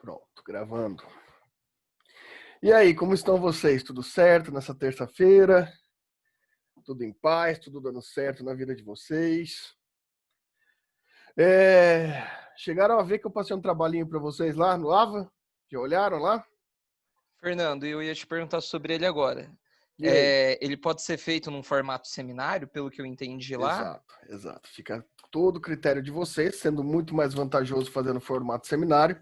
Pronto, gravando. E aí, como estão vocês? Tudo certo nessa terça-feira? Tudo em paz? Tudo dando certo na vida de vocês? Chegaram a ver que eu passei um trabalhinho para vocês lá no Lava? Já olharam lá? Fernando, eu ia te perguntar sobre ele agora. E aí? Ele pode ser feito num formato seminário, pelo que eu entendi lá? Exato. Fica todo o critério de vocês, sendo muito mais vantajoso fazer no formato seminário,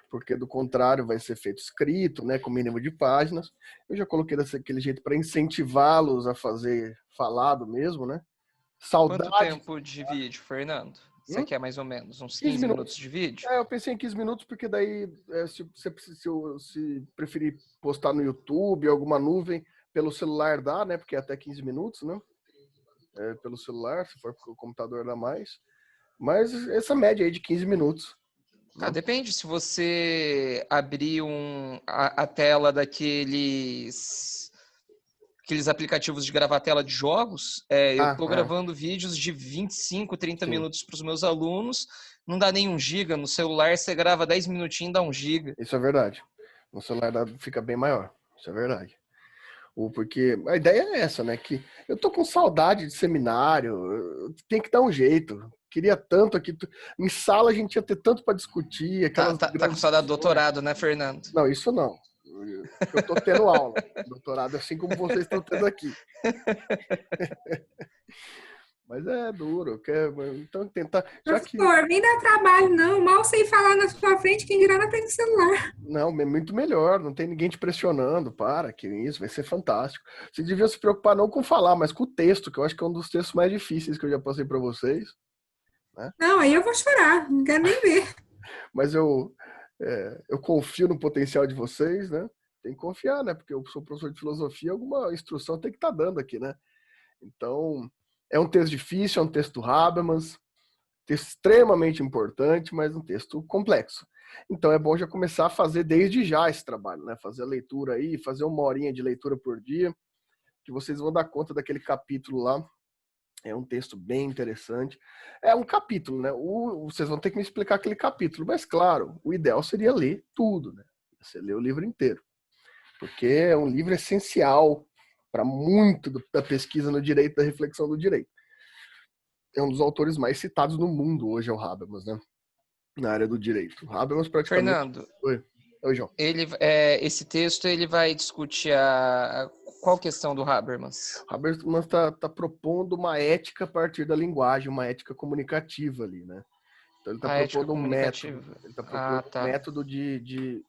porque do contrário vai ser feito escrito, né, com mínimo de páginas. Eu já coloquei daquele jeito para incentivá-los a fazer falado mesmo, né? Quanto Saudade. tempo de vídeo, Fernando? Você Hum? quer mais ou menos uns 15 15 minutos minutos. de vídeo? Eu pensei em 15 minutos porque daí, se preferir postar no YouTube, alguma nuvem, pelo celular dá, né? Porque é até 15 minutos, né? Pelo celular, se for porque o computador dá mais. Mas essa média aí de 15 minutos. Né? Depende, se você abrir a tela daqueles aplicativos de gravar tela de jogos, eu estou gravando vídeos de 25, 30 Sim. minutos para os meus alunos, não dá nem 1 giga, no celular você grava 10 minutinhos, dá 1 giga. Isso é verdade. No celular fica bem maior. Isso é verdade. Porque a ideia é essa, né? Que eu tô com saudade de seminário, tem que dar um jeito. Queria tanto aqui. Em sala a gente ia ter tanto para discutir, aquelas Tá com grandes saudade do discussões. doutorado, né, Fernando? Não, isso não. Eu tô tendo aula. Doutorado assim como vocês estão tendo aqui. Mas é duro. Então tentar. Já que. Professor, nem dá trabalho, não. Mal sei falar na sua frente, quem dirá na frente do celular. Não, é muito melhor. Não tem ninguém te pressionando. Que isso, vai ser fantástico. Você devia se preocupar não com falar, mas com o texto, que eu acho que é um dos textos mais difíceis que eu já passei para vocês. Né? Não, aí eu vou chorar, não quero nem ver. Mas eu confio no potencial de vocês, né? Tem que confiar, né? Porque eu sou professor de filosofia, alguma instrução tem que estar dando aqui, né? Então, é um texto difícil, é um texto do Habermas, texto extremamente importante, mas um texto complexo. Então, é bom já começar a fazer desde já esse trabalho, né? Fazer a leitura aí, fazer 1 horinha de leitura por dia, que vocês vão dar conta daquele capítulo lá. É um texto bem interessante. É um capítulo, né? Vocês vão ter que me explicar aquele capítulo. Mas, claro, o ideal seria ler tudo, né? Você lê o livro inteiro. Porque é um livro essencial para muito da pesquisa no direito, da reflexão do direito. É um dos autores mais citados no mundo hoje, é o Habermas, né? Na área do direito. O Habermas praticamente... Fernando, Oi, João. Esse texto ele vai discutir qual questão do Habermas? O Habermas está propondo uma ética a partir da linguagem, uma ética comunicativa ali, né? Então ele está propondo um método. Ele está propondo um método de...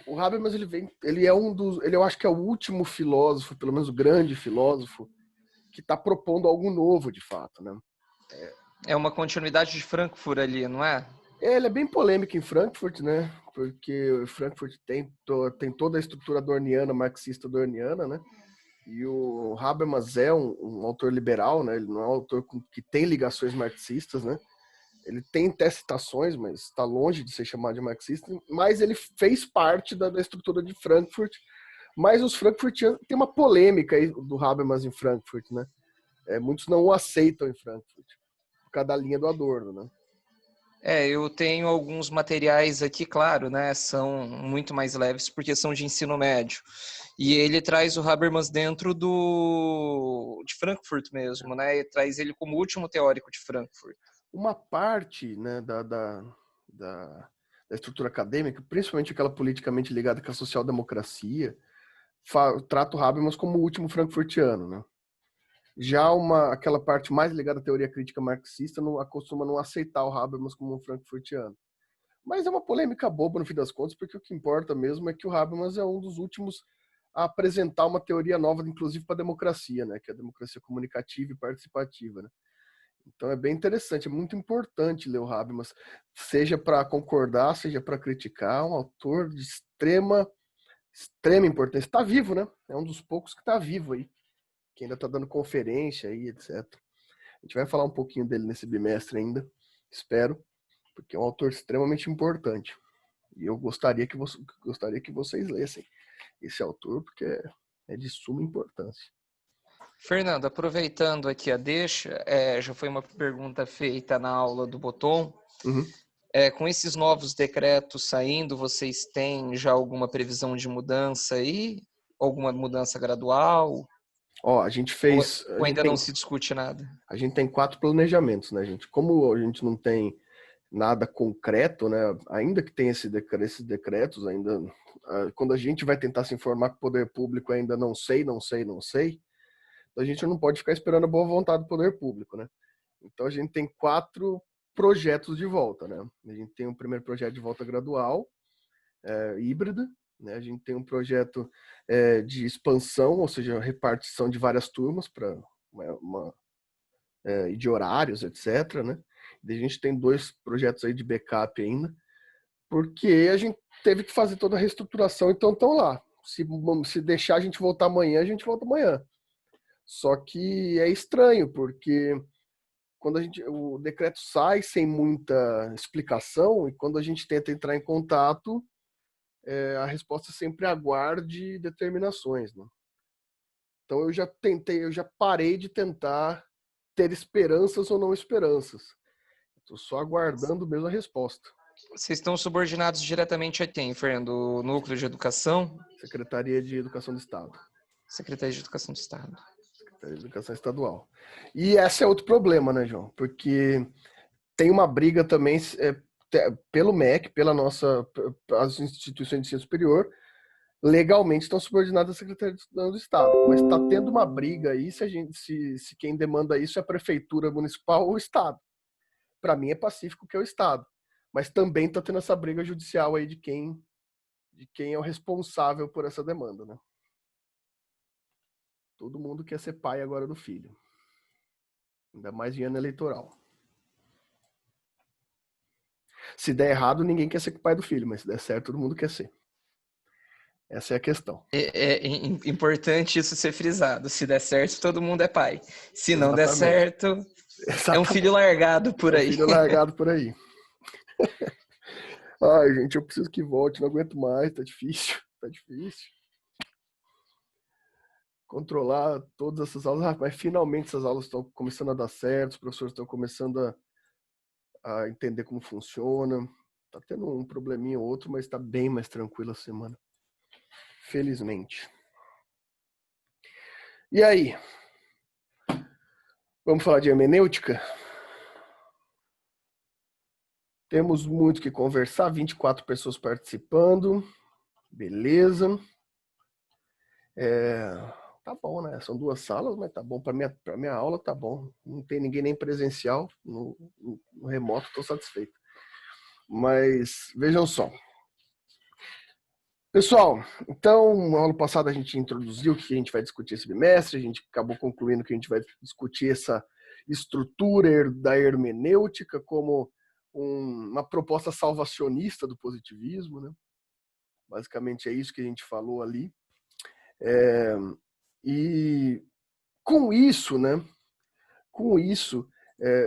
O Habermas, ele é eu acho que é o último filósofo, pelo menos o grande filósofo, que está propondo algo novo, de fato, né? É uma continuidade de Frankfurt ali, não é? Ele é bem polêmico em Frankfurt, né? Porque Frankfurt tem toda a estrutura adorniana, marxista adorniana, né? E o Habermas é um autor liberal, né? Ele não é um autor que tem ligações marxistas, né? Ele tem até citações, mas está longe de ser chamado de marxista. Mas ele fez parte da estrutura de Frankfurt. Mas os frankfurtianos... Tem uma polêmica aí do Habermas em Frankfurt, né? Muitos não o aceitam em Frankfurt, por causa da linha do Adorno, né? Eu tenho alguns materiais aqui, claro, né? São muito mais leves porque são de ensino médio. E ele traz o Habermas dentro de Frankfurt mesmo, né? E traz ele como último teórico de Frankfurt. Uma parte, né, da estrutura acadêmica, principalmente aquela politicamente ligada com a social-democracia, trata o Habermas como o último frankfurtiano, né? Já aquela parte mais ligada à teoria crítica marxista costuma não aceitar o Habermas como um frankfurtiano. Mas é uma polêmica boba no fim das contas, porque o que importa mesmo é que o Habermas é um dos últimos a apresentar uma teoria nova, inclusive para a democracia, né? Que é a democracia comunicativa e participativa, né? Então é bem interessante, é muito importante ler o Habermas, seja para concordar, seja para criticar, um autor de extrema importância. Está vivo, né? É um dos poucos que está vivo aí, que ainda está dando conferência aí, etc. A gente vai falar um pouquinho dele nesse bimestre ainda, espero, porque é um autor extremamente importante. E eu gostaria que vocês lessem esse autor, porque é de suma importância. Fernando, aproveitando aqui a deixa, já foi uma pergunta feita na aula do Botton. Uhum. Com esses novos decretos saindo, vocês têm já alguma previsão de mudança aí? Alguma mudança gradual? Ó, a gente fez. Ou ainda não se discute nada? A gente tem 4 planejamentos, né, gente? Como a gente não tem nada concreto, né? Ainda que tenha esses decretos, ainda quando a gente vai tentar se informar com o poder público, ainda não sei, a gente não pode ficar esperando a boa vontade do poder público, né? Então a gente tem 4 projetos de volta, né? A gente tem um primeiro projeto de volta gradual, híbrida, né? A gente tem um projeto de expansão, ou seja, repartição de várias turmas para e de horários, etc, né? E a gente tem 2 projetos aí de backup ainda, porque a gente teve que fazer toda a reestruturação, então estão lá. Se deixar a gente voltar amanhã, a gente volta amanhã. Só que é estranho, porque quando o decreto sai sem muita explicação, e quando a gente tenta entrar em contato, a resposta sempre aguarde determinações, né? Então eu já parei de tentar ter esperanças ou não esperanças. Estou só aguardando mesmo a resposta. Vocês estão subordinados diretamente a quem, Fernando? O Núcleo de Educação? Secretaria de Educação do Estado. Secretaria de Educação do Estado. Secretaria de Educação Estadual. E esse é outro problema, né, João? Porque tem uma briga também pelo MEC, as instituições de ensino superior, legalmente estão subordinadas à Secretaria de Educação do Estado. Mas está tendo uma briga aí se quem demanda isso é a Prefeitura Municipal ou o Estado. Para mim é pacífico que é o Estado. Mas também está tendo essa briga judicial aí de quem é o responsável por essa demanda, né? Todo mundo quer ser pai agora do filho. Ainda mais em ano eleitoral. Se der errado, ninguém quer ser pai do filho, mas se der certo, todo mundo quer ser. Essa é a questão. É importante isso ser frisado. Se der certo, todo mundo é pai. Se não der Exatamente. certo, Exatamente. é um filho largado por aí. É um filho largado por aí. Ai, gente, eu preciso que volte, não aguento mais, tá difícil. Controlar todas essas aulas, mas finalmente essas aulas estão começando a dar certo, os professores estão começando a entender como funciona. Tá tendo um probleminha ou outro, mas tá bem mais tranquila a semana. Felizmente. E aí? Vamos falar de hermenêutica? Temos muito que conversar, 24 pessoas participando. Beleza. Tá bom, né? São 2 salas, mas tá bom. Para minha aula tá bom. Não tem ninguém nem presencial. No remoto, estou satisfeito. Mas vejam só. Pessoal, então, na aula passada a gente introduziu o que a gente vai discutir esse bimestre, a gente acabou concluindo que a gente vai discutir essa estrutura da hermenêutica como uma proposta salvacionista do positivismo, né? Basicamente é isso que a gente falou ali. E com isso, né?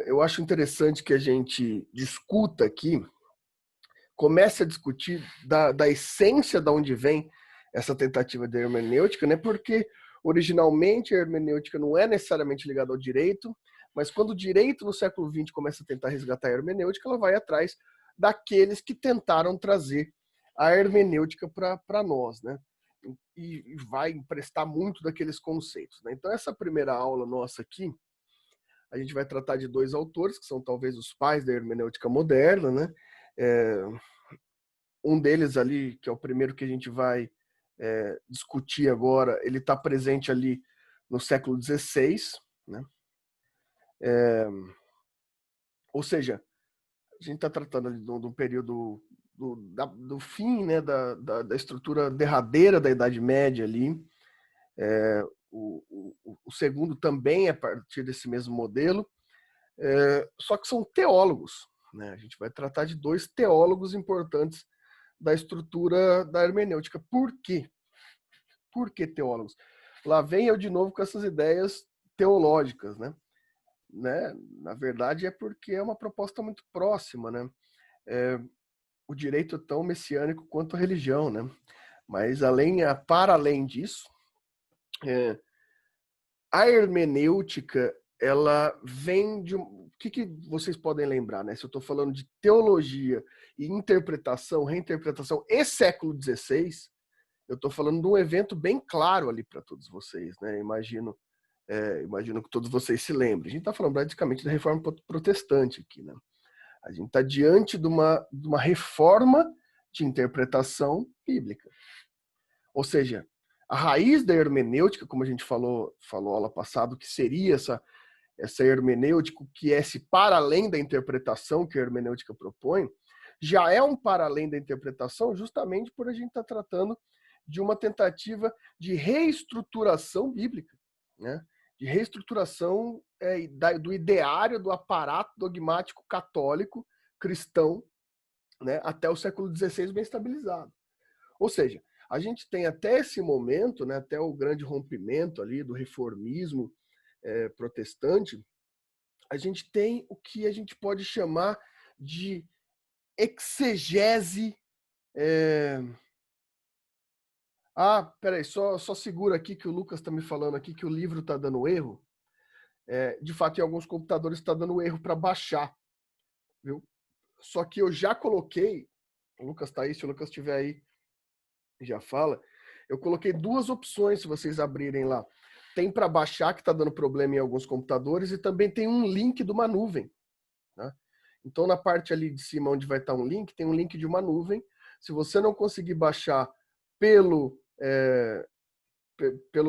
Eu acho interessante que a gente discuta aqui, comece a discutir da essência de onde vem essa tentativa de hermenêutica, né? Porque originalmente a hermenêutica não é necessariamente ligada ao direito, mas quando o direito no século XX começa a tentar resgatar a hermenêutica, ela vai atrás daqueles que tentaram trazer a hermenêutica para nós, né? E vai emprestar muito daqueles conceitos, né? Então essa primeira aula nossa aqui, a gente vai tratar de 2 autores, que são talvez os pais da hermenêutica moderna, né? Um deles ali, que é o primeiro que a gente vai discutir agora, ele está presente ali no século XVI, né? Ou seja, a gente está tratando ali de um período do fim, né, da estrutura derradeira da Idade Média ali. O segundo também é a partir desse mesmo modelo, só que são teólogos, né? A gente vai tratar de 2 teólogos importantes da estrutura da hermenêutica. Por quê? Por que teólogos? Lá vem eu de novo com essas ideias teológicas, né? Na verdade é porque é uma proposta muito próxima, né? O direito é tão messiânico quanto a religião, né? Mas para além disso, a hermenêutica ela vem de o que vocês podem lembrar, né? Se eu estou falando de teologia e interpretação, reinterpretação e século XVI, eu estou falando de um evento bem claro ali para todos vocês, né? Imagino que todos vocês se lembrem. A gente está falando praticamente da reforma protestante aqui, né? A gente está diante de uma reforma de interpretação bíblica. Ou seja, a raiz da hermenêutica, como a gente falou aula passada, que seria essa hermenêutica que é esse para além da interpretação que a hermenêutica propõe, já é um para além da interpretação justamente por a gente estar tratando de uma tentativa de reestruturação bíblica, né? De reestruturação do ideário, do aparato dogmático católico cristão, né? Até o século XVI bem estabilizado. Ou seja, a gente tem até esse momento, né, até o grande rompimento ali do reformismo protestante, a gente tem o que a gente pode chamar de exegese. Peraí, só segura aqui que o Lucas está me falando aqui que o livro está dando erro. De fato, em alguns computadores está dando erro para baixar, viu? Só que eu já coloquei, o Lucas está aí, se o Lucas estiver aí, já fala, eu coloquei duas opções se vocês abrirem lá. Tem para baixar, que está dando problema em alguns computadores, e também tem um link de uma nuvem, né? Então, na parte ali de cima, onde vai estar um link, tem um link de uma nuvem. Se você não conseguir baixar pelo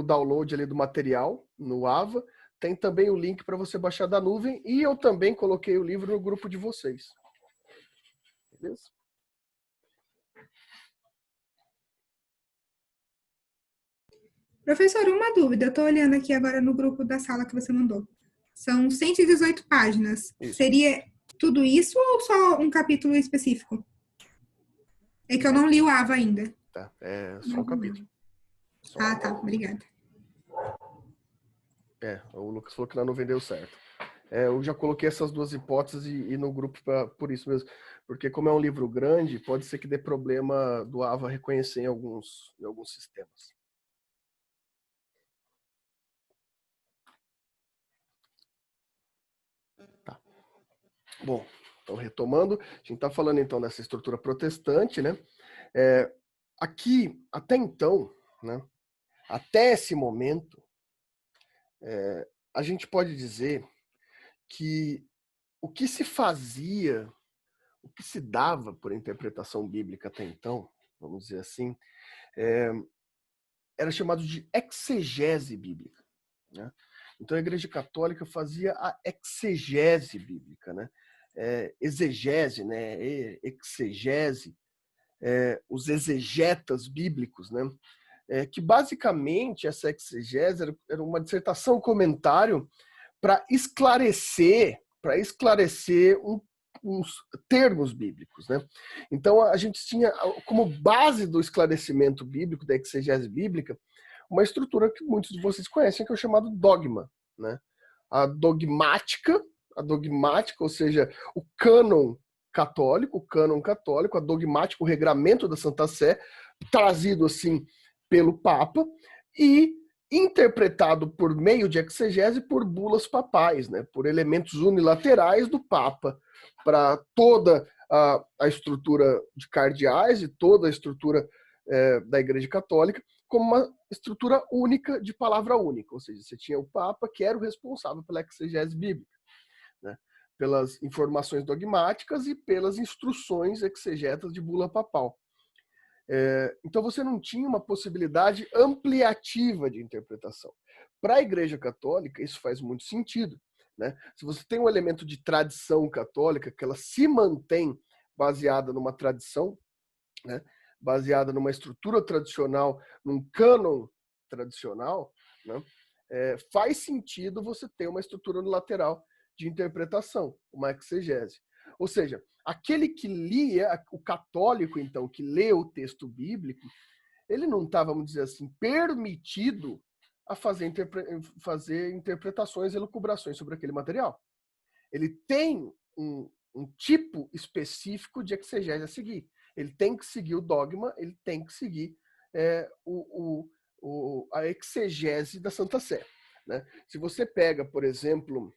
download ali do material, no AVA, tem também o link para você baixar da nuvem, e eu também coloquei o livro no grupo de vocês. Beleza? Professor, uma dúvida. Eu estou olhando aqui agora no grupo da sala que você mandou. São 118 páginas. Isso. Seria tudo isso ou só um capítulo específico? É que eu não li o AVA ainda. Tá, é só um capítulo. Tá. Obrigada. O Lucas falou que não vendeu certo. Eu já coloquei essas duas hipóteses e no grupo por isso mesmo. Porque como é um livro grande, pode ser que dê problema do AVA reconhecer em alguns sistemas. Tá. Bom, então retomando, a gente está falando então dessa estrutura protestante, né? Aqui, até então, né? Até esse momento, a gente pode dizer que o que se fazia, o que se dava por interpretação bíblica até então, vamos dizer assim, era chamado de exegese bíblica, né? Então a Igreja Católica fazia a exegese bíblica, né? Exegese, né? Exegese, os exegetas bíblicos, né? Que basicamente essa exegese era uma dissertação, comentário para esclarecer uns termos bíblicos, né? Então a gente tinha como base do esclarecimento bíblico, da exegese bíblica, uma estrutura que muitos de vocês conhecem, que é o chamado dogma, né? A dogmática, ou seja, o cânon católico, a dogmática, o regramento da Santa Sé, trazido assim pelo Papa e interpretado por meio de exegese por bulas papais, né? Por elementos unilaterais do Papa para toda a estrutura de cardeais e toda a estrutura da Igreja Católica, como uma estrutura única de palavra única, ou seja, você tinha o Papa, que era o responsável pela exegese bíblica, né? Pelas informações dogmáticas e pelas instruções exegetas de bula papal. Então você não tinha uma possibilidade ampliativa de interpretação. Para a Igreja Católica, isso faz muito sentido, né? Se você tem um elemento de tradição católica, que ela se mantém baseada numa tradição, né? Baseada numa estrutura tradicional, num cânon tradicional, né? Faz sentido você ter uma estrutura lateral de interpretação, uma exegese. Ou seja, aquele que lia, o católico, então, que lê o texto bíblico, ele não está, vamos dizer assim, permitido a fazer interpretações e elucubrações sobre aquele material. Ele tem um tipo específico de exegese a seguir. Ele tem que seguir o dogma, ele tem que seguir a exegese da Santa Sé. né? Se você pega, por exemplo,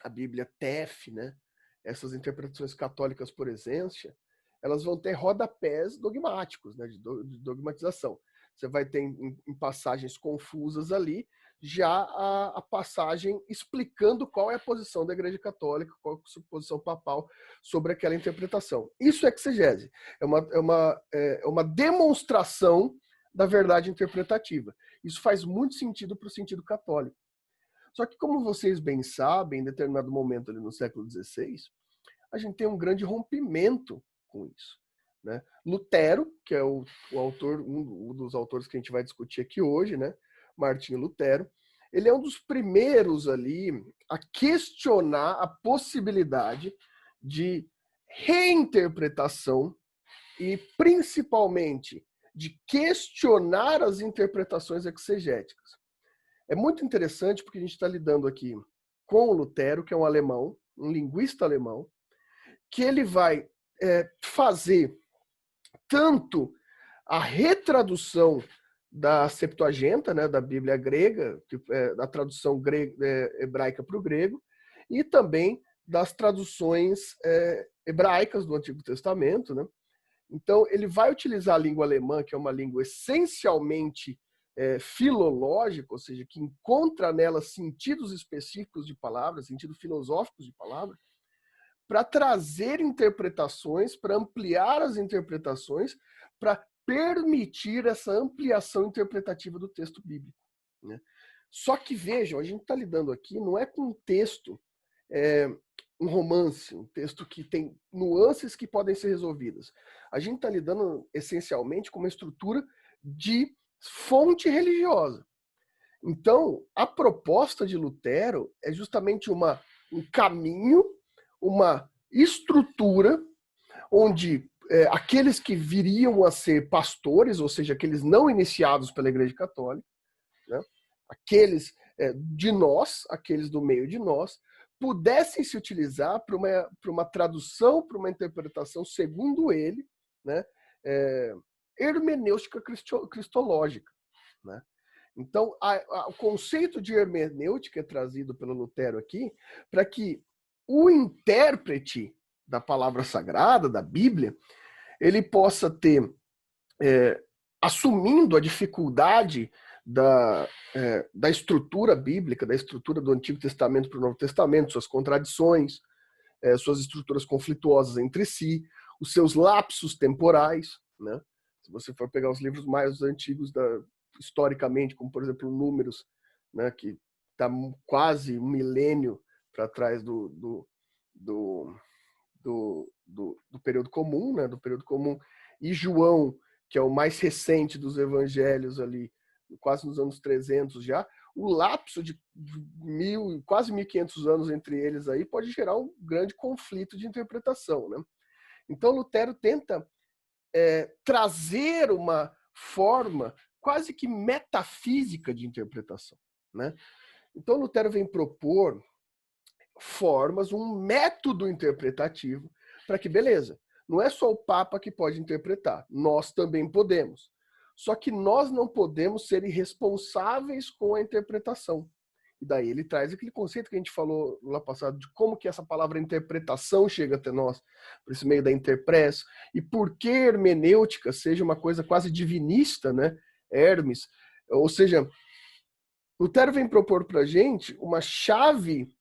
a Bíblia TEF, né? Essas interpretações católicas por essência, elas vão ter rodapés dogmáticos, né? De dogmatização. Você vai ter em passagens confusas ali, já a passagem explicando qual é a posição da Igreja Católica, qual é a posição papal sobre aquela interpretação. Isso é exegese. É uma demonstração da verdade interpretativa. Isso faz muito sentido para o sentido católico. Só que, como vocês bem sabem, em determinado momento ali no século XVI, a gente tem um grande rompimento com isso, né? Lutero, que é o autor, um dos autores que a gente vai discutir aqui hoje, né? Martinho Lutero, ele é um dos primeiros ali a questionar a possibilidade de reinterpretação e, principalmente, de questionar as interpretações exegéticas. É muito interessante porque a gente está lidando aqui com o Lutero, que é um alemão, um linguista alemão, que ele vai fazer tanto a retradução da Septuaginta, né, da Bíblia grega, da tradução hebraica para o grego, e também das traduções hebraicas do Antigo Testamento, né? Então, ele vai utilizar a língua alemã, que é uma língua essencialmente filológica, ou seja, que encontra nela sentidos específicos de palavras, sentidos filosóficos de palavras, para trazer interpretações, para ampliar as interpretações, para permitir essa ampliação interpretativa do texto bíblico, né? Só que vejam, a gente está lidando aqui, não é com um texto, um romance, um texto que tem nuances que podem ser resolvidas. A gente está lidando essencialmente com uma estrutura de fonte religiosa. Então, a proposta de Lutero é justamente um caminho, uma estrutura onde aqueles que viriam a ser pastores, ou seja, aqueles não iniciados pela Igreja Católica, né, aqueles de nós, aqueles do meio de nós, pudessem se utilizar para uma tradução, para uma interpretação, segundo ele, né, hermenêutica cristológica, né? Então, o conceito de hermenêutica é trazido pelo Lutero aqui para que o intérprete da palavra sagrada, da Bíblia, ele possa ter, assumindo a dificuldade da estrutura bíblica, da estrutura do Antigo Testamento para o Novo Testamento, suas contradições, suas estruturas conflituosas entre si, os seus lapsos temporais, né? Se você for pegar os livros mais antigos historicamente, como por exemplo Números, né, que está quase um milênio para trás do período comum, né, do período comum, e João, que é o mais recente dos evangelhos ali, quase nos anos 300 já, o lapso de quase 1.500 anos entre eles aí pode gerar um grande conflito de interpretação, né? Então Lutero tenta trazer uma forma quase que metafísica de interpretação, né? Então Lutero vem propor formas, um método interpretativo para que, beleza, não é só o Papa que pode interpretar, nós também podemos. Só que nós não podemos ser irresponsáveis com a interpretação. E daí ele traz aquele conceito que a gente falou lá passado, de como que essa palavra interpretação chega até nós, por esse meio da interpretação, e por que hermenêutica seja uma coisa quase divinista, né? Hermes. Ou seja, Lutero vem propor para a gente uma chave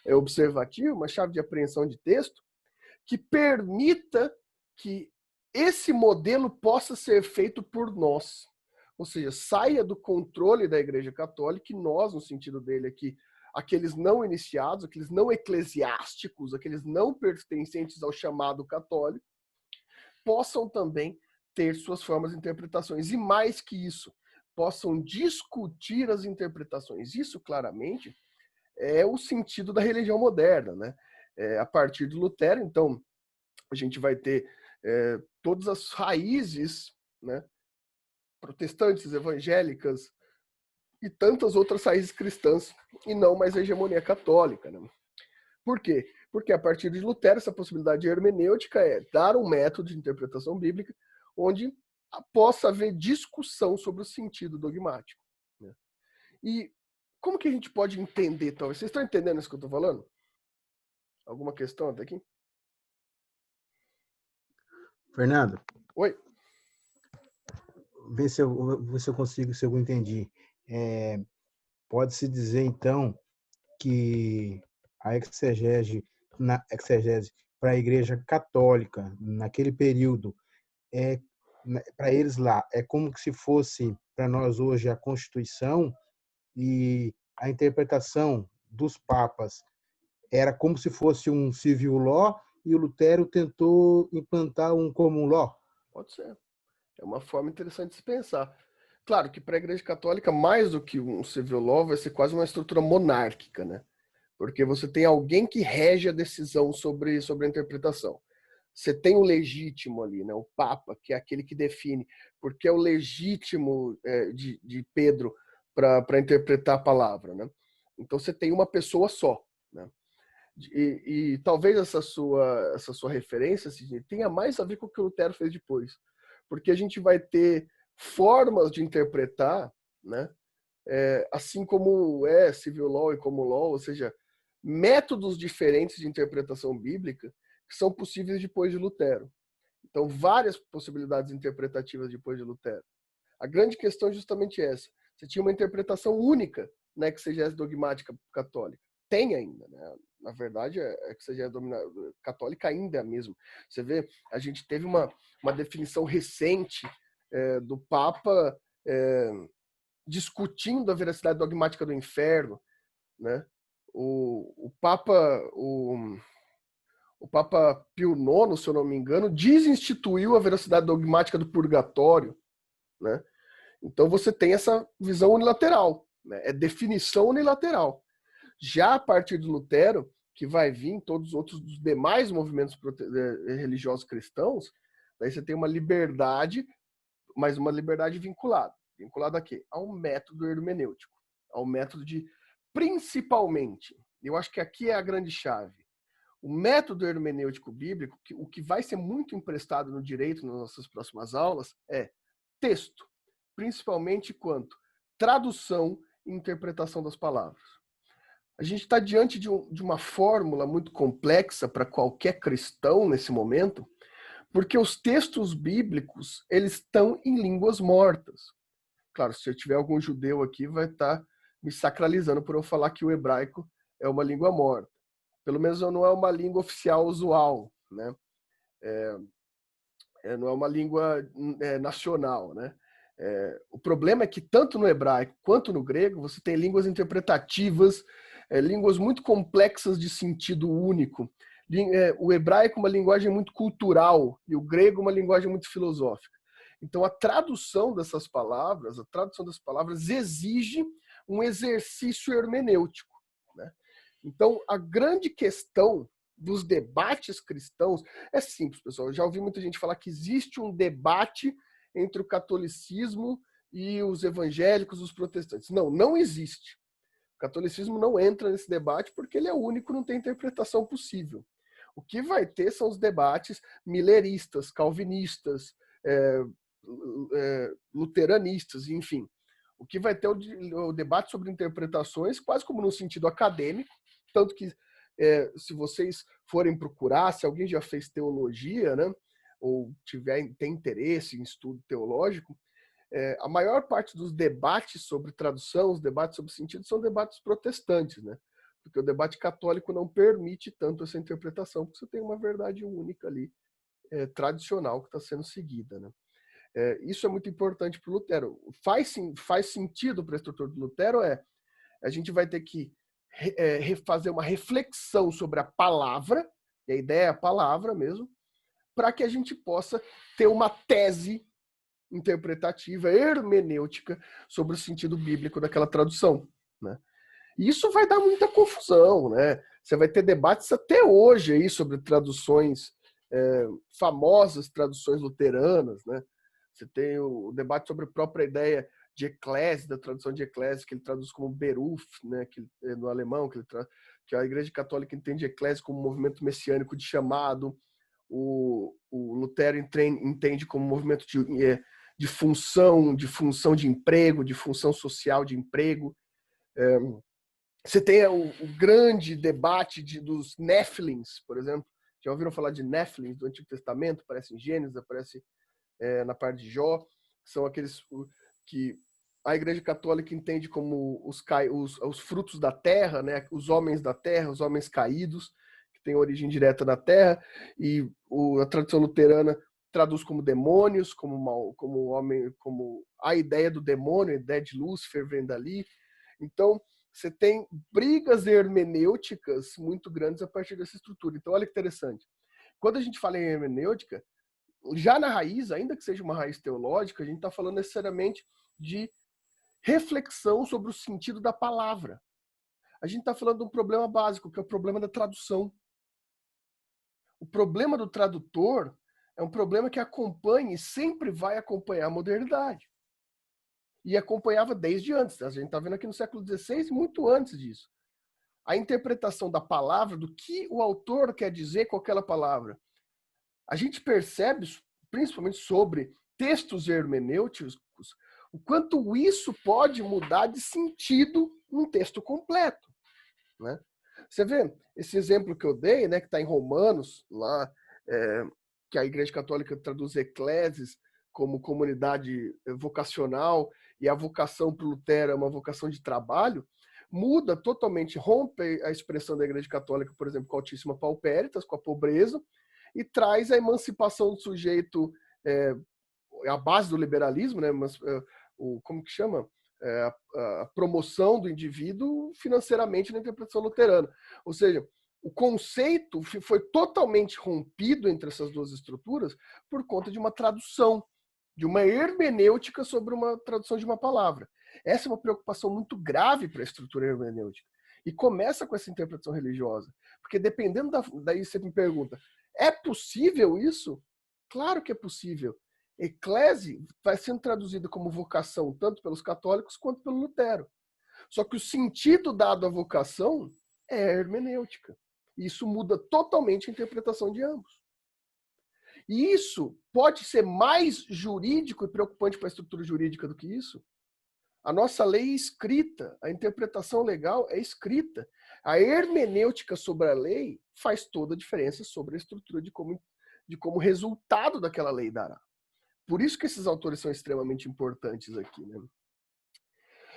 observativa, uma chave de apreensão de texto, que permita que esse modelo possa ser feito por nós. Ou seja, saia do controle da Igreja Católica e nós, no sentido dele aqui, aqueles não iniciados, aqueles não eclesiásticos, aqueles não pertencentes ao chamado católico, possam também ter suas formas de interpretações. E mais que isso, possam discutir as interpretações. Isso, claramente, é o sentido da religião moderna, né? A partir de Lutero, então, a gente vai ter todas as raízes, né, protestantes, evangélicas e tantas outras raízes cristãs, e não mais a hegemonia católica, né? Por quê? Porque a partir de Lutero, essa possibilidade de hermenêutica é dar um método de interpretação bíblica onde possa haver discussão sobre o sentido dogmático, né? E como que a gente pode entender, talvez? Vocês estão entendendo isso que eu estou falando? Alguma questão até aqui? Fernando, Oi? vê se eu consigo, se eu entendi. Pode-se dizer, então, que a exegese para a Igreja Católica, naquele período, para eles lá, é como se fosse para nós hoje a Constituição, e a interpretação dos papas era como se fosse um civil law, e o Lutero tentou implantar um common law. Pode ser. É uma forma interessante de se pensar. Claro que para a Igreja Católica, mais do que um civil law, vai ser quase uma estrutura monárquica, né? Porque você tem alguém que rege a decisão sobre a interpretação. Você tem o legítimo ali, né? O Papa, que é aquele que define, porque é o legítimo de Pedro para interpretar a palavra, né? Então você tem uma pessoa só, né? E talvez essa sua referência, Sidney, tenha mais a ver com o que o Lutero fez depois. Porque a gente vai ter formas de interpretar, né? Assim como é civil law e common law, ou seja, métodos diferentes de interpretação bíblica que são possíveis depois de Lutero. Então, várias possibilidades interpretativas depois de Lutero. A grande questão é justamente essa. Você tinha uma interpretação única na exegese dogmática católica. Tem ainda, né? Na verdade, a exegese católica ainda é a mesma. Você vê, a gente teve uma definição recente do Papa discutindo a veracidade dogmática do inferno, né? O Papa Pio IX, se eu não me engano, desinstituiu a veracidade dogmática do purgatório, né? Então você tem essa visão unilateral, né? É definição unilateral. Já a partir de Lutero, que vai vir todos os outros dos demais movimentos religiosos cristãos, daí você tem uma liberdade, mas uma liberdade vinculada. Vinculada a quê? Ao método hermenêutico, ao método de, principalmente, eu acho que aqui é a grande chave, o método hermenêutico bíblico, o que vai ser muito emprestado no direito nas nossas próximas aulas, é texto, principalmente quanto tradução e interpretação das palavras. A gente está diante de uma fórmula muito complexa para qualquer cristão nesse momento, porque os textos bíblicos eles estão em línguas mortas. Claro, se eu tiver algum judeu aqui, vai estar me sacralizando por eu falar que o hebraico é uma língua morta. Pelo menos não é uma língua oficial usual, né? Não é uma língua nacional, né? O problema é que tanto no hebraico quanto no grego você tem línguas interpretativas, línguas muito complexas de sentido único. O hebraico é uma linguagem muito cultural e o grego uma linguagem muito filosófica. Então a tradução dessas palavras, exige um exercício hermenêutico, né? Então a grande questão dos debates cristãos é simples, pessoal. Eu já ouvi muita gente falar que existe um debate entre o catolicismo e os evangélicos, os protestantes. Não, não existe. O catolicismo não entra nesse debate porque ele é único, não tem interpretação possível. O que vai ter são os debates mileristas, calvinistas, luteranistas, enfim. O que vai ter o debate sobre interpretações, quase como no sentido acadêmico, tanto que se vocês forem procurar, se alguém já fez teologia, né, ou tem interesse em estudo teológico, a maior parte dos debates sobre tradução, os debates sobre sentido, são debates protestantes, né? Porque o debate católico não permite tanto essa interpretação, porque você tem uma verdade única ali, tradicional, que está sendo seguida, né? Isso é muito importante para o Lutero. Faz sentido para a estrutura do Lutero a gente vai ter que fazer uma reflexão sobre a palavra, e a ideia é a palavra mesmo, para que a gente possa ter uma tese interpretativa, hermenêutica, sobre o sentido bíblico daquela tradução, né? E isso vai dar muita confusão, né? Você vai ter debates até hoje aí sobre traduções, famosas traduções luteranas, né? Você tem o debate sobre a própria ideia de eclésia, da tradução de eclésia, que ele traduz como Beruf, né? No alemão, que a Igreja Católica entende eclésia como um movimento messiânico de chamado, o Lutero entende como um movimento de função de emprego, de função social de emprego. Você tem o grande debate dos Néfilins, por exemplo. Já ouviram falar de Néfilins do Antigo Testamento? Aparece em Gênesis, aparece na parte de Jó. São aqueles que a Igreja Católica entende como os frutos da terra, né? Os homens da terra, os homens caídos, que têm origem direta na terra. E a tradição luterana traduz como demônios, como homem, como a ideia do demônio, a ideia de Lúcifer vem dali. Então, você tem brigas hermenêuticas muito grandes a partir dessa estrutura. Então, olha que interessante. Quando a gente fala em hermenêutica, já na raiz, ainda que seja uma raiz teológica, a gente está falando necessariamente de reflexão sobre o sentido da palavra. A gente está falando de um problema básico, que é o problema da tradução. O problema do tradutor é um problema que acompanha e sempre vai acompanhar a modernidade. E acompanhava desde antes. A gente está vendo aqui no século XVI, muito antes disso. A interpretação da palavra, do que o autor quer dizer com aquela palavra. A gente percebe, principalmente sobre textos hermenêuticos, o quanto isso pode mudar de sentido num texto completo. Né? Você vê, esse exemplo que eu dei, né, que está em Romanos, lá, que a Igreja Católica traduz eclésias como comunidade vocacional, e a vocação para o Lutero é uma vocação de trabalho, muda totalmente, rompe a expressão da Igreja Católica, por exemplo, com a Altíssima Pauperitas, com a pobreza, e traz a emancipação do sujeito, a base do liberalismo, né, como que chama? A promoção do indivíduo financeiramente na interpretação luterana. Ou seja, o conceito foi totalmente rompido entre essas duas estruturas por conta de uma tradução, de uma hermenêutica sobre uma tradução de uma palavra. Essa é uma preocupação muito grave para a estrutura hermenêutica. E começa com essa interpretação religiosa. Porque dependendo daí você me pergunta, é possível isso? Claro que é possível. Eclese vai sendo traduzida como vocação tanto pelos católicos quanto pelo Lutero. Só que o sentido dado à vocação é a hermenêutica. Isso muda totalmente a interpretação de ambos. E isso pode ser mais jurídico e preocupante para a estrutura jurídica do que isso. A nossa lei é escrita, a interpretação legal é escrita. A hermenêutica sobre a lei faz toda a diferença sobre a estrutura de como o resultado daquela lei dará. Por isso que esses autores são extremamente importantes aqui. Né?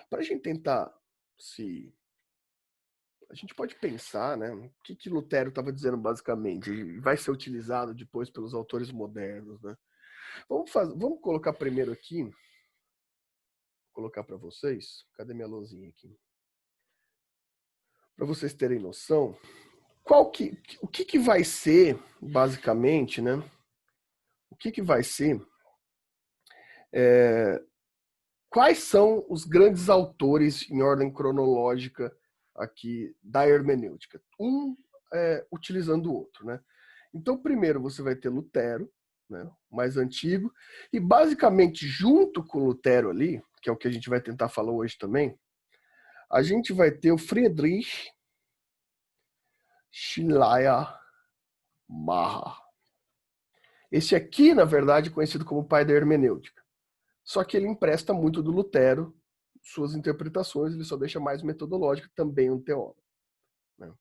Para a gente tentar a gente pode pensar, né, o que Lutero estava dizendo basicamente, e vai ser utilizado depois pelos autores modernos. Né? Vamos colocar primeiro aqui, vou colocar para vocês, cadê minha luzinha aqui? Para vocês terem noção, o que vai ser, basicamente, né? O que vai ser, quais são os grandes autores em ordem cronológica aqui da hermenêutica, utilizando o outro, né? Então, primeiro você vai ter Lutero, né, o mais antigo, e basicamente junto com Lutero ali, que é o que a gente vai tentar falar hoje também, a gente vai ter o Friedrich Schleiermacher. Esse aqui, na verdade, é conhecido como pai da hermenêutica. Só que ele empresta muito do Lutero, suas interpretações, ele só deixa mais metodológico, também um teólogo. Né?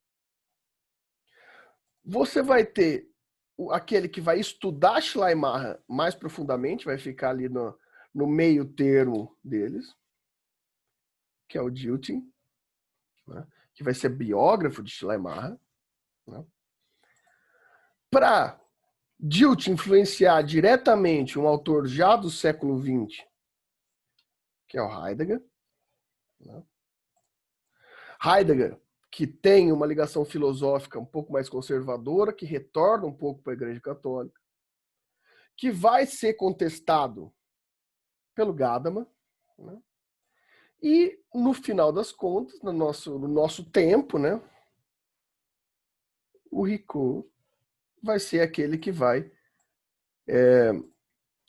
Você vai ter aquele que vai estudar Schleiermacher mais profundamente, vai ficar ali no meio termo deles, que é o Dilthey, né? Que vai ser biógrafo de Schleiermacher. Né? Para Dilthey influenciar diretamente um autor já do século XX, que é o Heidegger. Né? Heidegger, que tem uma ligação filosófica um pouco mais conservadora, que retorna um pouco para a Igreja Católica, que vai ser contestado pelo Gadamer, né? E, no final das contas, no nosso tempo, né, o Ricoeur vai ser aquele que vai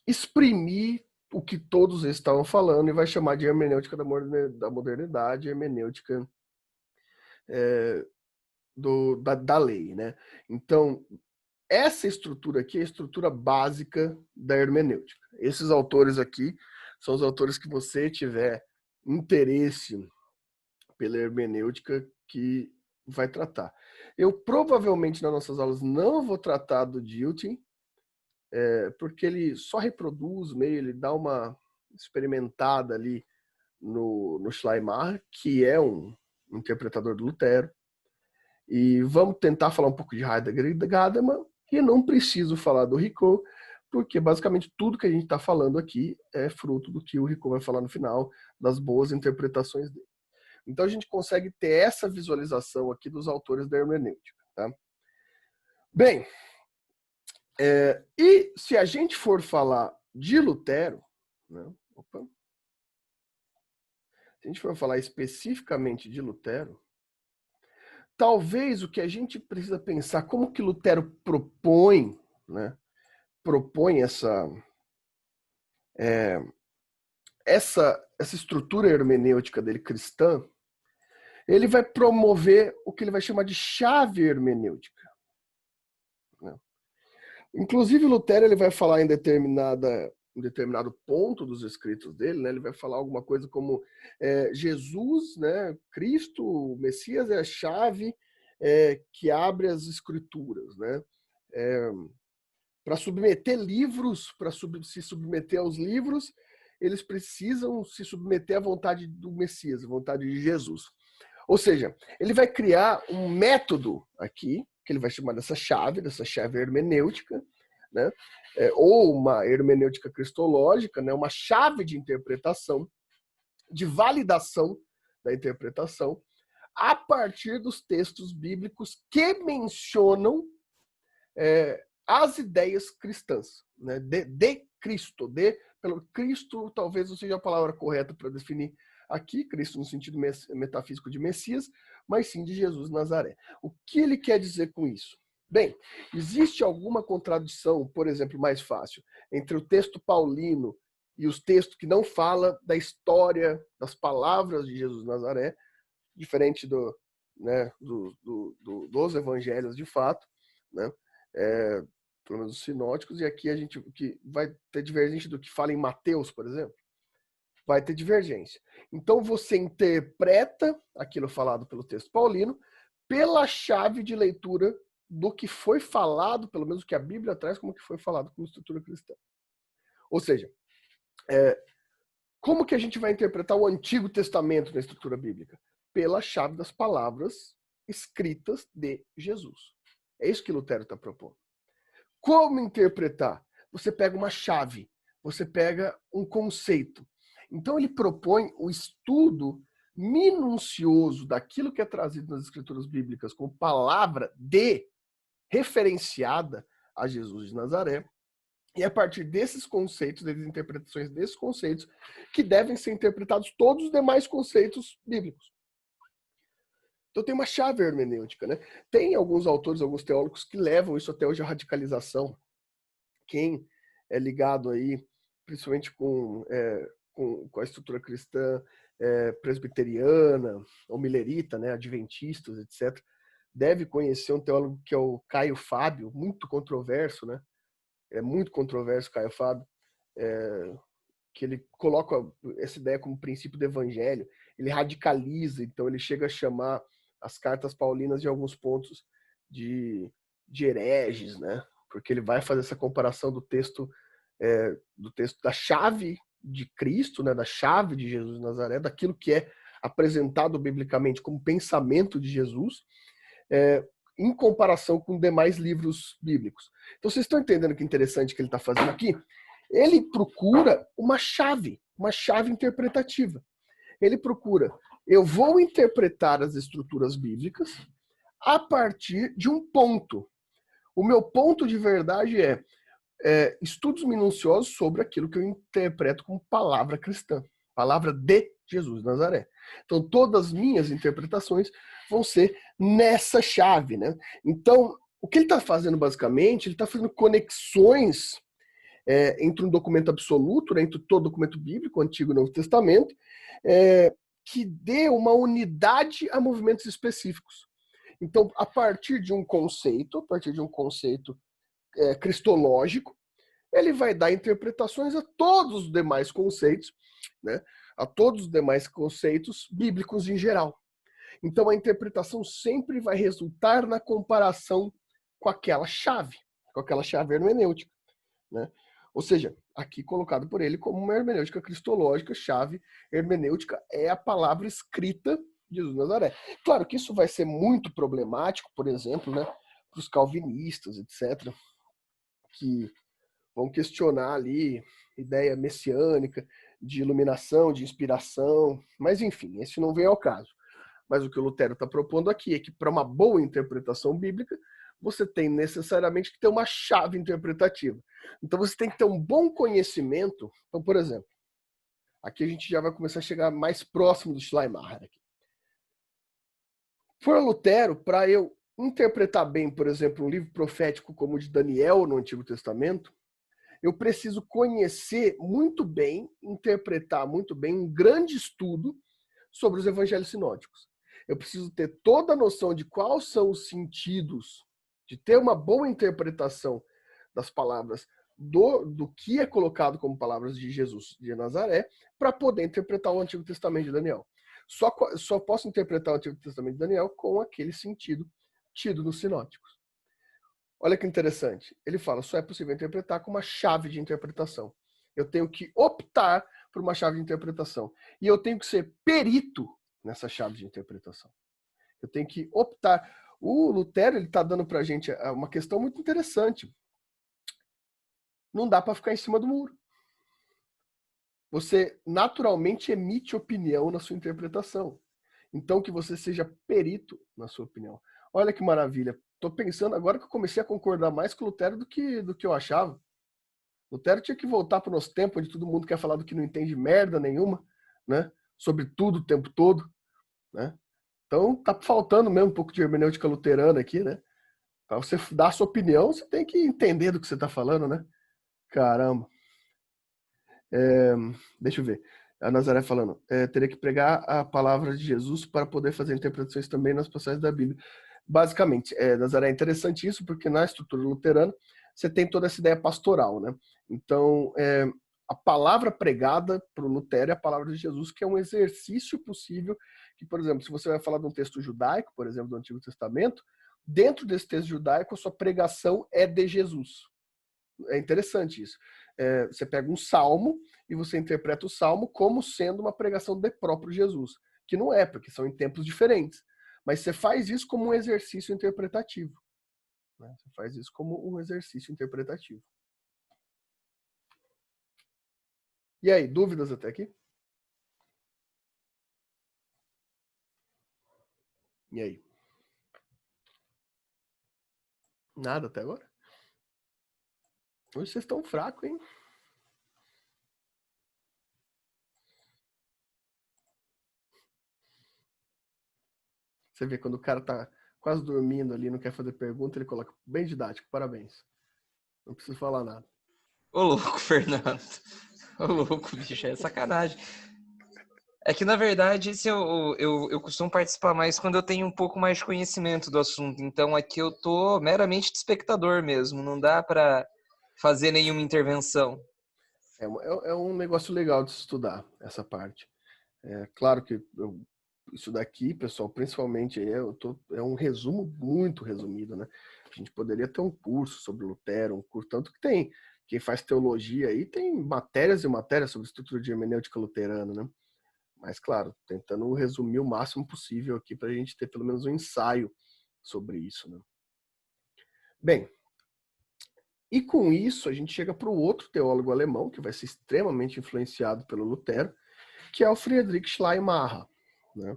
exprimir o que todos eles estavam falando e vai chamar de hermenêutica da modernidade, hermenêutica da lei. Né? Então, essa estrutura aqui é a estrutura básica da hermenêutica. Esses autores aqui são os autores que você tiver interesse pela hermenêutica que vai tratar. Eu provavelmente nas nossas aulas não vou tratar do Dilthey, porque ele só reproduz meio, ele dá uma experimentada ali no Schleiermacher, que é um interpretador do Lutero. E vamos tentar falar um pouco de Heidegger e Gadamer, e não preciso falar do Ricoeur, porque basicamente tudo que a gente está falando aqui é fruto do que o Ricoeur vai falar no final, das boas interpretações dele. Então a gente consegue ter essa visualização aqui dos autores da hermenêutica. Tá? Bem, e se a gente for falar de Lutero, né? Se a gente for falar especificamente de Lutero, talvez o que a gente precisa pensar, como que Lutero propõe, né? Propõe essa estrutura hermenêutica dele cristã, ele vai promover o que ele vai chamar de chave hermenêutica. Né? Inclusive, Lutero ele vai falar em determinado ponto dos escritos dele, né? Ele vai falar alguma coisa como Jesus, né? Cristo, o Messias é a chave que abre as escrituras, né? Para submeter livros, para se submeter aos livros, eles precisam se submeter à vontade do Messias, à vontade de Jesus. Ou seja, ele vai criar um método aqui, que ele vai chamar dessa chave hermenêutica, né? Ou uma hermenêutica cristológica, né? Uma chave de interpretação, de validação da interpretação, a partir dos textos bíblicos que mencionam as ideias cristãs, né? de Cristo, pelo Cristo talvez não seja a palavra correta para definir aqui, Cristo no sentido metafísico de Messias, mas sim de Jesus de Nazaré. O que ele quer dizer com isso? Bem, existe alguma contradição, por exemplo, mais fácil, entre o texto paulino e os textos que não falam da história, das palavras de Jesus de Nazaré, diferente dos evangelhos de fato, né? Pelo menos os sinóticos, e aqui a gente que vai ter divergência do que fala em Mateus, por exemplo. Vai ter divergência. Então você interpreta aquilo falado pelo texto paulino pela chave de leitura do que foi falado, pelo menos o que a Bíblia traz como que foi falado como estrutura cristã. Ou seja, como que a gente vai interpretar o Antigo Testamento na estrutura bíblica? Pela chave das palavras escritas de Jesus. É isso que Lutero está propondo. Como interpretar? Você pega uma chave, você pega um conceito. Então ele propõe o estudo minucioso daquilo que é trazido nas escrituras bíblicas como palavra referenciada a Jesus de Nazaré, e a partir desses conceitos, das interpretações desses conceitos, que devem ser interpretados todos os demais conceitos bíblicos. Então tem uma chave hermenêutica, né? Tem alguns autores, alguns teólogos que levam isso até hoje à radicalização. Quem é ligado aí, principalmente com a estrutura cristã presbiteriana, ou milerita, né, adventistas, etc., deve conhecer um teólogo que é o Caio Fábio, muito controverso, né? É muito controverso Caio Fábio, que ele coloca essa ideia como princípio do evangelho, ele radicaliza, então ele chega a chamar as cartas paulinas de alguns pontos de hereges, né? Porque ele vai fazer essa comparação do texto da chave de Cristo, né? Da chave de Jesus de Nazaré, daquilo que é apresentado biblicamente como pensamento de Jesus, em comparação com demais livros bíblicos. Então vocês estão entendendo que interessante que ele está fazendo aqui? Ele procura uma chave interpretativa. Ele procura, eu vou interpretar as estruturas bíblicas a partir de um ponto. O meu ponto de verdade estudos minuciosos sobre aquilo que eu interpreto como palavra cristã, palavra de Jesus de Nazaré. Então todas as minhas interpretações vão ser nessa chave, né? Então, o que ele está fazendo basicamente, ele está fazendo conexões entre um documento absoluto, né, entre todo documento bíblico, o Antigo e o Novo Testamento, que dê uma unidade a movimentos específicos. Então, a partir de um conceito cristológico, ele vai dar interpretações a todos os demais conceitos, né, a todos os demais conceitos bíblicos em geral. Então a interpretação sempre vai resultar na comparação com aquela chave hermenêutica, né? Ou seja, aqui colocado por ele como uma hermenêutica cristológica, chave hermenêutica é a palavra escrita de Jesus de Nazaré. Claro que isso vai ser muito problemático, por exemplo, né, para os calvinistas, etc., que vão questionar ali ideia messiânica, de iluminação, de inspiração, mas enfim, esse não vem ao caso. Mas o que o Lutero está propondo aqui é que para uma boa interpretação bíblica, você tem necessariamente que ter uma chave interpretativa. Então você tem que ter um bom conhecimento. Então, por exemplo, aqui a gente já vai começar a chegar mais próximo do Schleiermacher. Para Lutero, para eu interpretar bem, por exemplo, um livro profético como o de Daniel no Antigo Testamento, eu preciso conhecer muito bem, interpretar muito bem um grande estudo sobre os evangelhos sinóticos. Eu preciso ter toda a noção de quais são os sentidos, de ter uma boa interpretação das palavras do que é colocado como palavras de Jesus de Nazaré, para poder interpretar o Antigo Testamento de Daniel. Só posso interpretar o Antigo Testamento de Daniel com aquele sentido tido nos sinóticos. Olha que interessante. Ele fala, só é possível interpretar com uma chave de interpretação. Eu tenho que optar por uma chave de interpretação. E eu tenho que ser perito nessa chave de interpretação. Eu tenho que optar. O Lutero está dando para a gente uma questão muito interessante. Não dá para ficar em cima do muro. Você naturalmente emite opinião na sua interpretação. Então que você seja perito na sua opinião. Olha que maravilha. Estou pensando agora que eu comecei a concordar mais com o Lutero do que eu achava. Lutero tinha que voltar para o nosso tempo, onde todo mundo quer falar do que não entende merda nenhuma, né? Sobre tudo o tempo todo, né? Então tá faltando mesmo um pouco de hermenêutica luterana aqui, né? Para você dar a sua opinião, você tem que entender do que você está falando, né? Caramba. Deixa eu ver. A Nazaré falando, teria que pregar a palavra de Jesus para poder fazer interpretações também nas passagens da Bíblia. Basicamente, Nazaré, é interessante isso, porque na estrutura luterana você tem toda essa ideia pastoral, né? Então, a palavra pregada para o Lutero é a palavra de Jesus, que é um exercício possível, que, por exemplo, se você vai falar de um texto judaico, por exemplo, do Antigo Testamento, dentro desse texto judaico, a sua pregação é de Jesus. É interessante isso. Você pega um salmo e você interpreta o salmo como sendo uma pregação de próprio Jesus, que não é, porque são em tempos diferentes. Mas você faz isso como um exercício interpretativo. Né? Você faz isso como um exercício interpretativo. E aí, dúvidas até aqui? E aí? Nada até agora? Hoje vocês estão fracos, hein? Você vê, quando o cara tá quase dormindo ali, não quer fazer pergunta, ele coloca bem didático, parabéns. Não preciso falar nada. Ô louco, Fernando. Ô louco, bicho, é sacanagem. É que, na verdade, eu costumo participar mais quando eu tenho um pouco mais de conhecimento do assunto. Então, aqui eu tô meramente de espectador mesmo. Não dá pra fazer nenhuma intervenção. É um negócio legal de se estudar, essa parte. Claro que isso daqui, pessoal, principalmente, é um resumo muito resumido, né? A gente poderia ter um curso sobre Lutero, um curso, tanto que tem, quem faz teologia aí tem matérias e matérias sobre estrutura de hermenêutica luterana, né? Mas, claro, tentando resumir o máximo possível aqui para a gente ter pelo menos um ensaio sobre isso, né? Bem, e com isso a gente chega para o outro teólogo alemão, que vai ser extremamente influenciado pelo Lutero, que é o Friedrich Schleiermacher, né?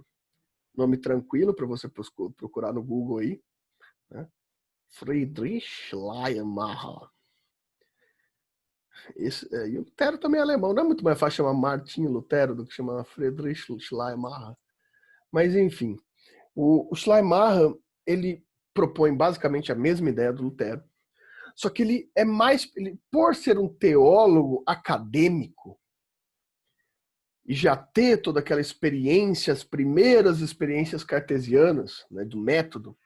Nome tranquilo para você procurar no Google aí, né? Friedrich Schleiermacher. E o Lutero também é alemão, não é muito mais fácil chamar Martinho Lutero do que chamar Friedrich Schleiermacher. Mas enfim, o Schleiermacher, ele propõe basicamente a mesma ideia do Lutero, só que ele é mais, por ser um teólogo acadêmico, e já ter toda aquela experiência, as primeiras experiências cartesianas, né, do método,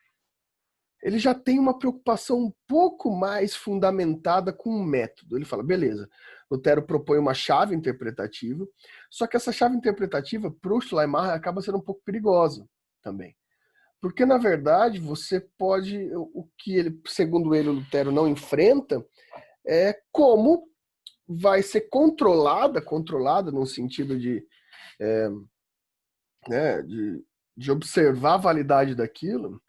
ele já tem uma preocupação um pouco mais fundamentada com o método. Ele fala, beleza, Lutero propõe uma chave interpretativa, só que essa chave interpretativa para o Schleiermacher acaba sendo um pouco perigosa. também. Porque, na verdade, você pode... O que ele, segundo ele, o Lutero não enfrenta é como vai ser controlada no sentido né, de observar a validade daquilo,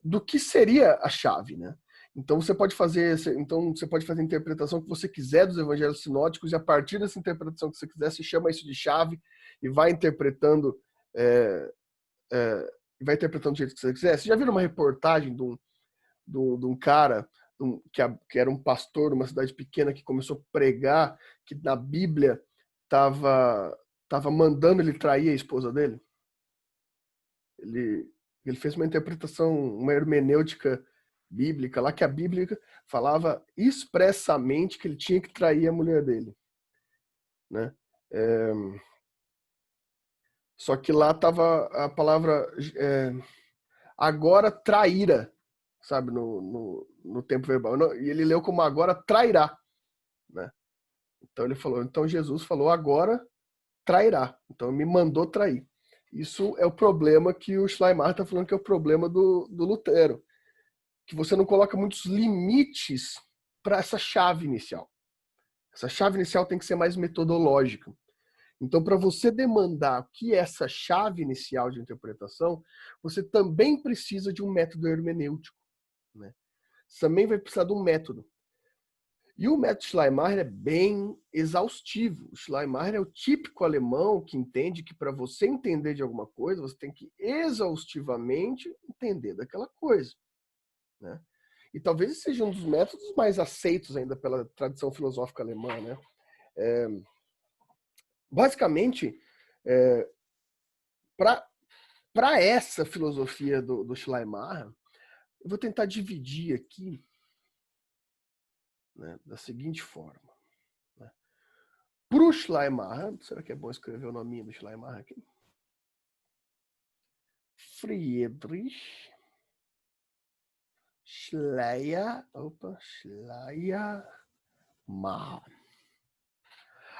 do que seria a chave, né? Então você pode fazer a interpretação que você quiser dos evangelhos sinóticos e a partir dessa interpretação que você quiser, se chama isso de chave e vai interpretando do jeito que você quiser. Você já viu uma reportagem de um cara que era um pastor de uma cidade pequena que começou a pregar que na Bíblia tava mandando ele trair a esposa dele? Ele fez uma interpretação, uma hermenêutica bíblica, lá que a Bíblia falava expressamente que ele tinha que trair a mulher dele, né? Só que lá estava a palavra agora traíra, sabe, no tempo verbal. E ele leu como agora trairá, né? Então ele falou, então Jesus falou agora trairá. Então me mandou trair. Isso é o problema que o Schleiermacher está falando que é o problema do Lutero. Que você não coloca muitos limites para essa chave inicial. Essa chave inicial tem que ser mais metodológica. Então, para você demandar o que é essa chave inicial de interpretação, você também precisa de um método hermenêutico, né? Você também vai precisar de um método. E o método Schleiermacher é bem exaustivo. O Schleiermacher é o típico alemão que entende que para você entender de alguma coisa, você tem que exaustivamente entender daquela coisa, né? E talvez esse seja um dos métodos mais aceitos ainda pela tradição filosófica alemã, né? Basicamente, para essa filosofia do Schleiermacher, eu vou tentar dividir aqui, né, da seguinte forma. Né? Para o Schleiermacher, será que é bom escrever o nominho do Schleiermacher aqui? Friedrich Schleiermacher.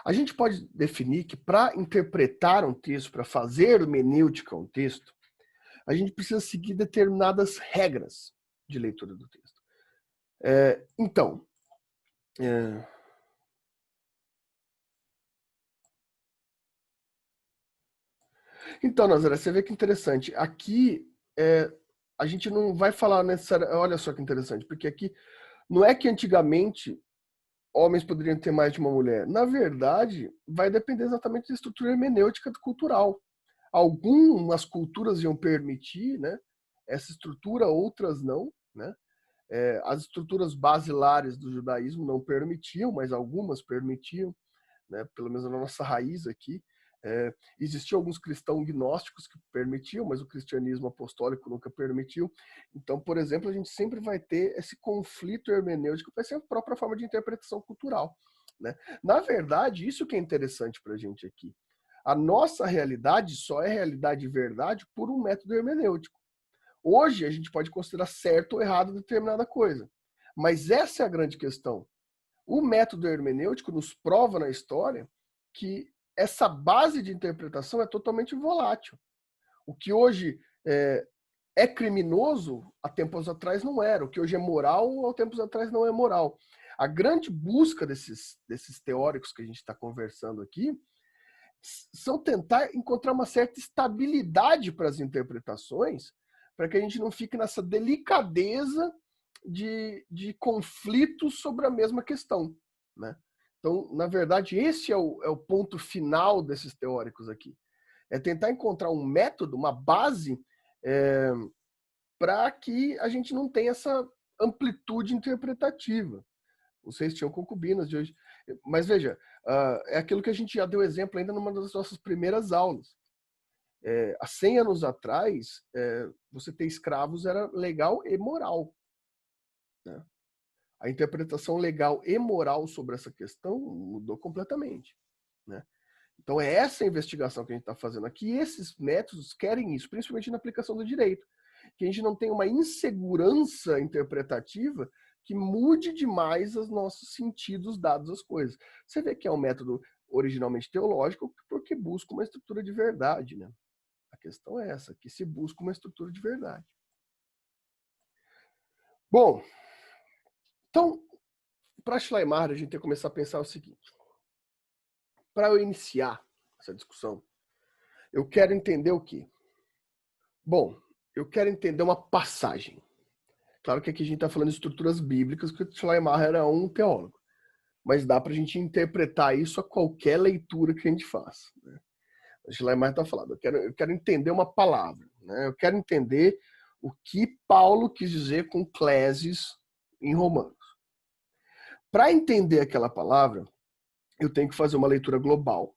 A gente pode definir que para interpretar um texto, para fazer hermenêutica a um texto, a gente precisa seguir determinadas regras de leitura do texto. Então, Nazaré, você vê que interessante. Aqui, a gente não vai falar necessariamente... Olha só que interessante, porque aqui não é que antigamente homens poderiam ter mais de uma mulher. Na verdade, vai depender exatamente da estrutura hermenêutica cultural. Algumas culturas iam permitir, né, essa estrutura, outras não, né? As estruturas basilares do judaísmo não permitiam, mas algumas permitiam, né? Pelo menos na nossa raiz aqui. Existiam alguns cristãos gnósticos que permitiam, mas o cristianismo apostólico nunca permitiu. Então, por exemplo, a gente sempre vai ter esse conflito hermenêutico, vai ser a própria forma de interpretação cultural, né? Na verdade, isso que é interessante para a gente aqui. A nossa realidade só é realidade e verdade por um método hermenêutico. Hoje, a gente pode considerar certo ou errado determinada coisa. Mas essa é a grande questão. O método hermenêutico nos prova na história que essa base de interpretação é totalmente volátil. O que hoje é criminoso, há tempos atrás não era. O que hoje é moral, há tempos atrás não é moral. A grande busca desses teóricos que a gente está conversando aqui são tentar encontrar uma certa estabilidade para as interpretações, para que a gente não fique nessa delicadeza de conflitos sobre a mesma questão, né? Então, na verdade, esse é o ponto final desses teóricos aqui. É tentar encontrar um método, uma base, para que a gente não tenha essa amplitude interpretativa. Vocês tinham concubinas de hoje. Mas veja, é aquilo que a gente já deu exemplo ainda numa das nossas primeiras aulas. Há 100 anos atrás, você ter escravos era legal e moral, né? A interpretação legal e moral sobre essa questão mudou completamente, né? Então é essa investigação que a gente está fazendo aqui. E esses métodos querem isso, principalmente na aplicação do direito. Que a gente não tenha uma insegurança interpretativa que mude demais os nossos sentidos dados às coisas. Você vê que é um método originalmente teológico porque busca uma estrutura de verdade, né? questão é essa, que se busca uma estrutura de verdade. Bom, então, para Schleiermacher, a gente tem que começar a pensar o seguinte. Para eu iniciar essa discussão, eu quero entender o quê? Bom, eu quero entender uma passagem. Claro que aqui a gente está falando de estruturas bíblicas, porque Schleiermacher era um teólogo. Mas dá para a gente interpretar isso a qualquer leitura que a gente faça. Né? Schleiermacher está falando, eu quero entender uma palavra. Né? Eu quero entender o que Paulo quis dizer com klesis em Romanos. Para entender aquela palavra, eu tenho que fazer uma leitura global.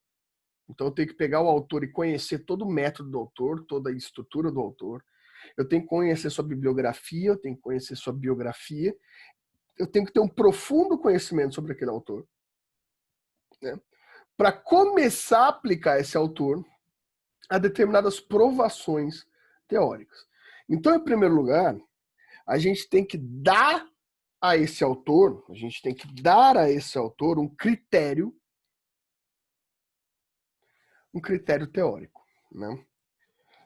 Então eu tenho que pegar o autor e conhecer todo o método do autor, toda a estrutura do autor. Eu tenho que conhecer sua bibliografia, eu tenho que conhecer sua biografia. Eu tenho que ter um profundo conhecimento sobre aquele autor. Né? Para começar a aplicar esse autor a determinadas provações teóricas. Então, em primeiro lugar, a gente tem que dar a esse autor, um critério teórico. Né?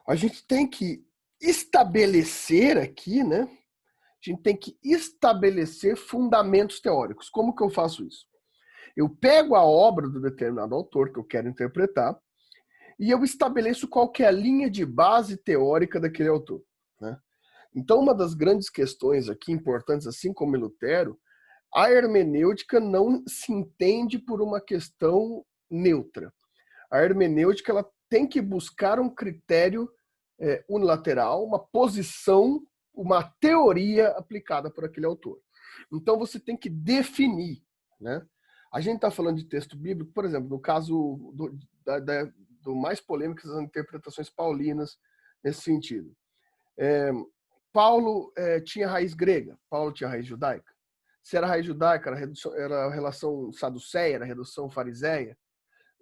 A gente tem que estabelecer aqui, né? A gente tem que estabelecer fundamentos teóricos. Como que eu faço isso? Eu pego a obra do determinado autor que eu quero interpretar e eu estabeleço qual que é a linha de base teórica daquele autor. Né? Então, uma das grandes questões aqui importantes, assim como em Lutero, a hermenêutica não se entende por uma questão neutra. A hermenêutica ela tem que buscar um critério unilateral, uma posição, uma teoria aplicada por aquele autor. Então, você tem que definir. Né? A gente está falando de texto bíblico, por exemplo, no caso do mais polêmico, as interpretações paulinas nesse sentido. Paulo tinha raiz grega, Paulo tinha raiz judaica. Se era raiz judaica, era a relação saduceia, era a redução fariseia.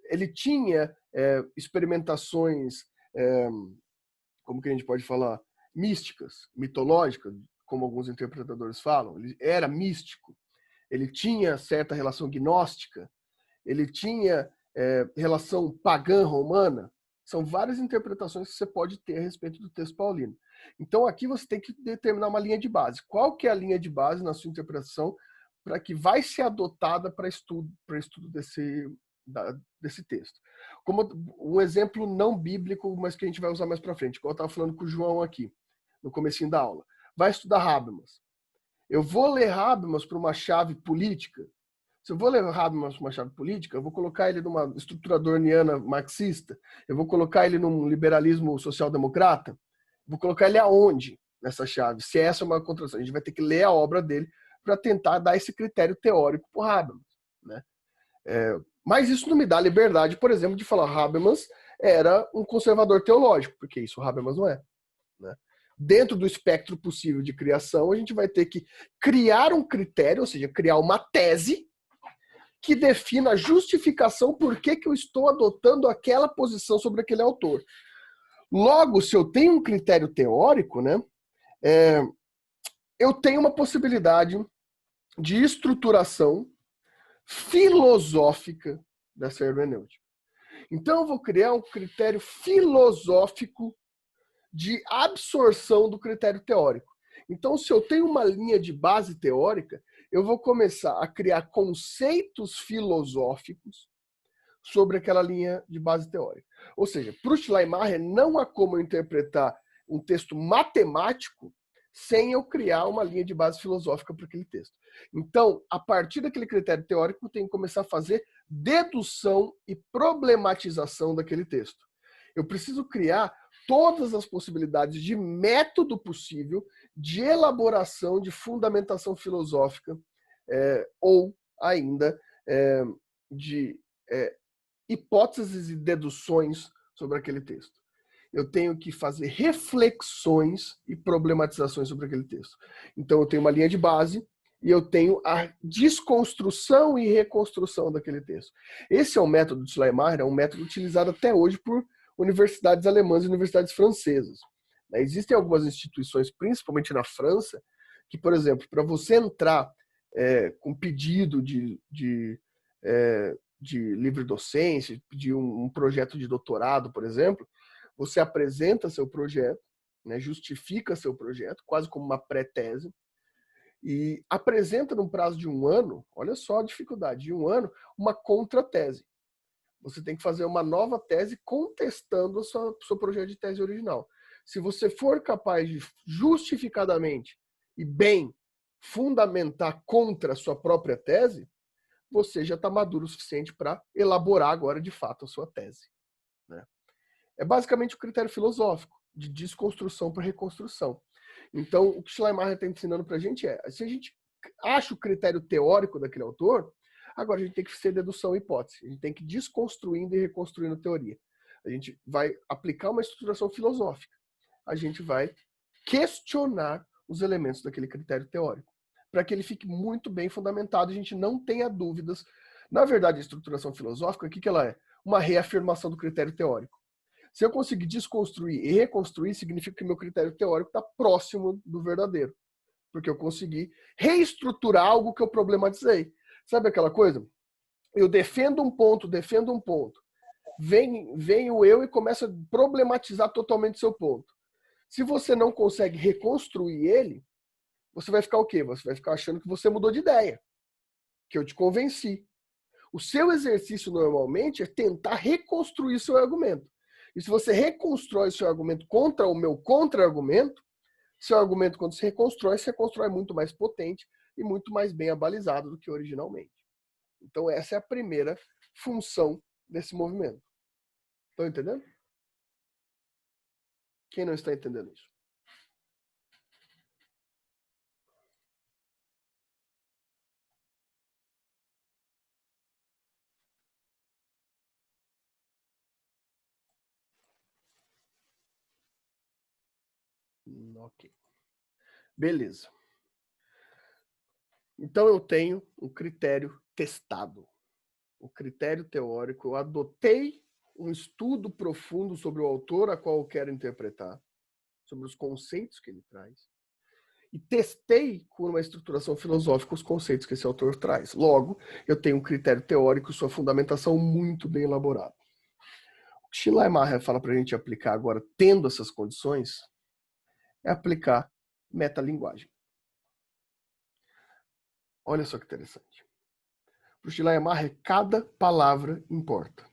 Ele tinha experimentações, como que a gente pode falar, místicas, mitológicas, como alguns interpretadores falam. Ele era místico. Ele tinha certa relação gnóstica. Ele tinha relação pagã romana. São várias interpretações que você pode ter a respeito do texto paulino. Então, aqui você tem que determinar uma linha de base. Qual que é a linha de base na sua interpretação para que vai ser adotada para estudo desse texto? Como um exemplo não bíblico, mas que a gente vai usar mais para frente, igual eu estava falando com o João aqui, no comecinho da aula. Vai estudar Habermas. Eu vou ler Habermas para uma chave política. Se eu vou ler Habermas para uma chave política, eu vou colocar ele numa estrutura adorniana marxista, eu vou colocar ele num liberalismo social-democrata, vou colocar ele aonde nessa chave? Se essa é uma contradição, a gente vai ter que ler a obra dele para tentar dar esse critério teórico para o Habermas. Né? Mas isso não me dá liberdade, por exemplo, de falar Habermas era um conservador teológico, porque isso o Habermas não é. Né? Dentro do espectro possível de criação, a gente vai ter que criar um critério, ou seja, criar uma tese que defina a justificação por que eu estou adotando aquela posição sobre aquele autor. Logo, se eu tenho um critério teórico, né, eu tenho uma possibilidade de estruturação filosófica dessa hermenêutica. Então, eu vou criar um critério filosófico de absorção do critério teórico. Então, se eu tenho uma linha de base teórica, eu vou começar a criar conceitos filosóficos sobre aquela linha de base teórica. Ou seja, para o Schleiermacher não há como eu interpretar um texto matemático sem eu criar uma linha de base filosófica para aquele texto. Então, a partir daquele critério teórico, eu tenho que começar a fazer dedução e problematização daquele texto. Eu preciso criar todas as possibilidades de método possível de elaboração, de fundamentação filosófica, ou ainda de hipóteses e deduções sobre aquele texto. Eu tenho que fazer reflexões e problematizações sobre aquele texto. Então, eu tenho uma linha de base e eu tenho a desconstrução e reconstrução daquele texto. Esse é um método de Schleiermacher, é um método utilizado até hoje por universidades alemãs e universidades francesas. Existem algumas instituições, principalmente na França, que, por exemplo, para você entrar com pedido de livre docência, de um projeto de doutorado, por exemplo, Você apresenta seu projeto, né, justifica seu projeto, quase como uma pré-tese, e apresenta num prazo de 1 ano, olha só a dificuldade, de 1 ano, uma contra-tese. Você tem que fazer uma nova tese contestando o seu projeto de tese original. Se você for capaz de justificadamente e bem fundamentar contra a sua própria tese, você já está maduro o suficiente para elaborar agora de fato a sua tese, né? É basicamente o critério filosófico de desconstrução para reconstrução. Então, o que Schleiermacher está ensinando para a gente é, se a gente acha o critério teórico daquele autor, agora a gente tem que ser dedução e hipótese. A gente tem que ir desconstruindo e reconstruindo teoria. A gente vai aplicar uma estruturação filosófica. A gente vai questionar os elementos daquele critério teórico, para que ele fique muito bem fundamentado, a gente não tenha dúvidas. Na verdade, a estruturação filosófica, o que ela é? Uma reafirmação do critério teórico. Se eu conseguir desconstruir e reconstruir, significa que meu critério teórico está próximo do verdadeiro. Porque eu consegui reestruturar algo que eu problematizei. Sabe aquela coisa? Eu defendo um ponto. Vem o eu e começa a problematizar totalmente seu ponto. Se você não consegue reconstruir ele, você vai ficar o quê? Você vai ficar achando que você mudou de ideia. Que eu te convenci. O seu exercício, normalmente, é tentar reconstruir seu argumento. E se você reconstrói seu argumento contra o meu contra-argumento, seu argumento, quando se reconstrói muito mais potente e muito mais bem abalizado do que originalmente. Então, essa é a primeira função desse movimento. Estão entendendo? Quem não está entendendo isso? Ok. Beleza. Então eu tenho um critério testado. O critério teórico, eu adotei um estudo profundo sobre o autor a qual eu quero interpretar, sobre os conceitos que ele traz, e testei com uma estruturação filosófica os conceitos que esse autor traz. Logo, eu tenho um critério teórico e sua fundamentação muito bem elaborada. O que Schleiermacher fala para a gente aplicar agora, tendo essas condições, é aplicar metalinguagem. Olha só que interessante. Para o Schleiermacher, cada palavra importa.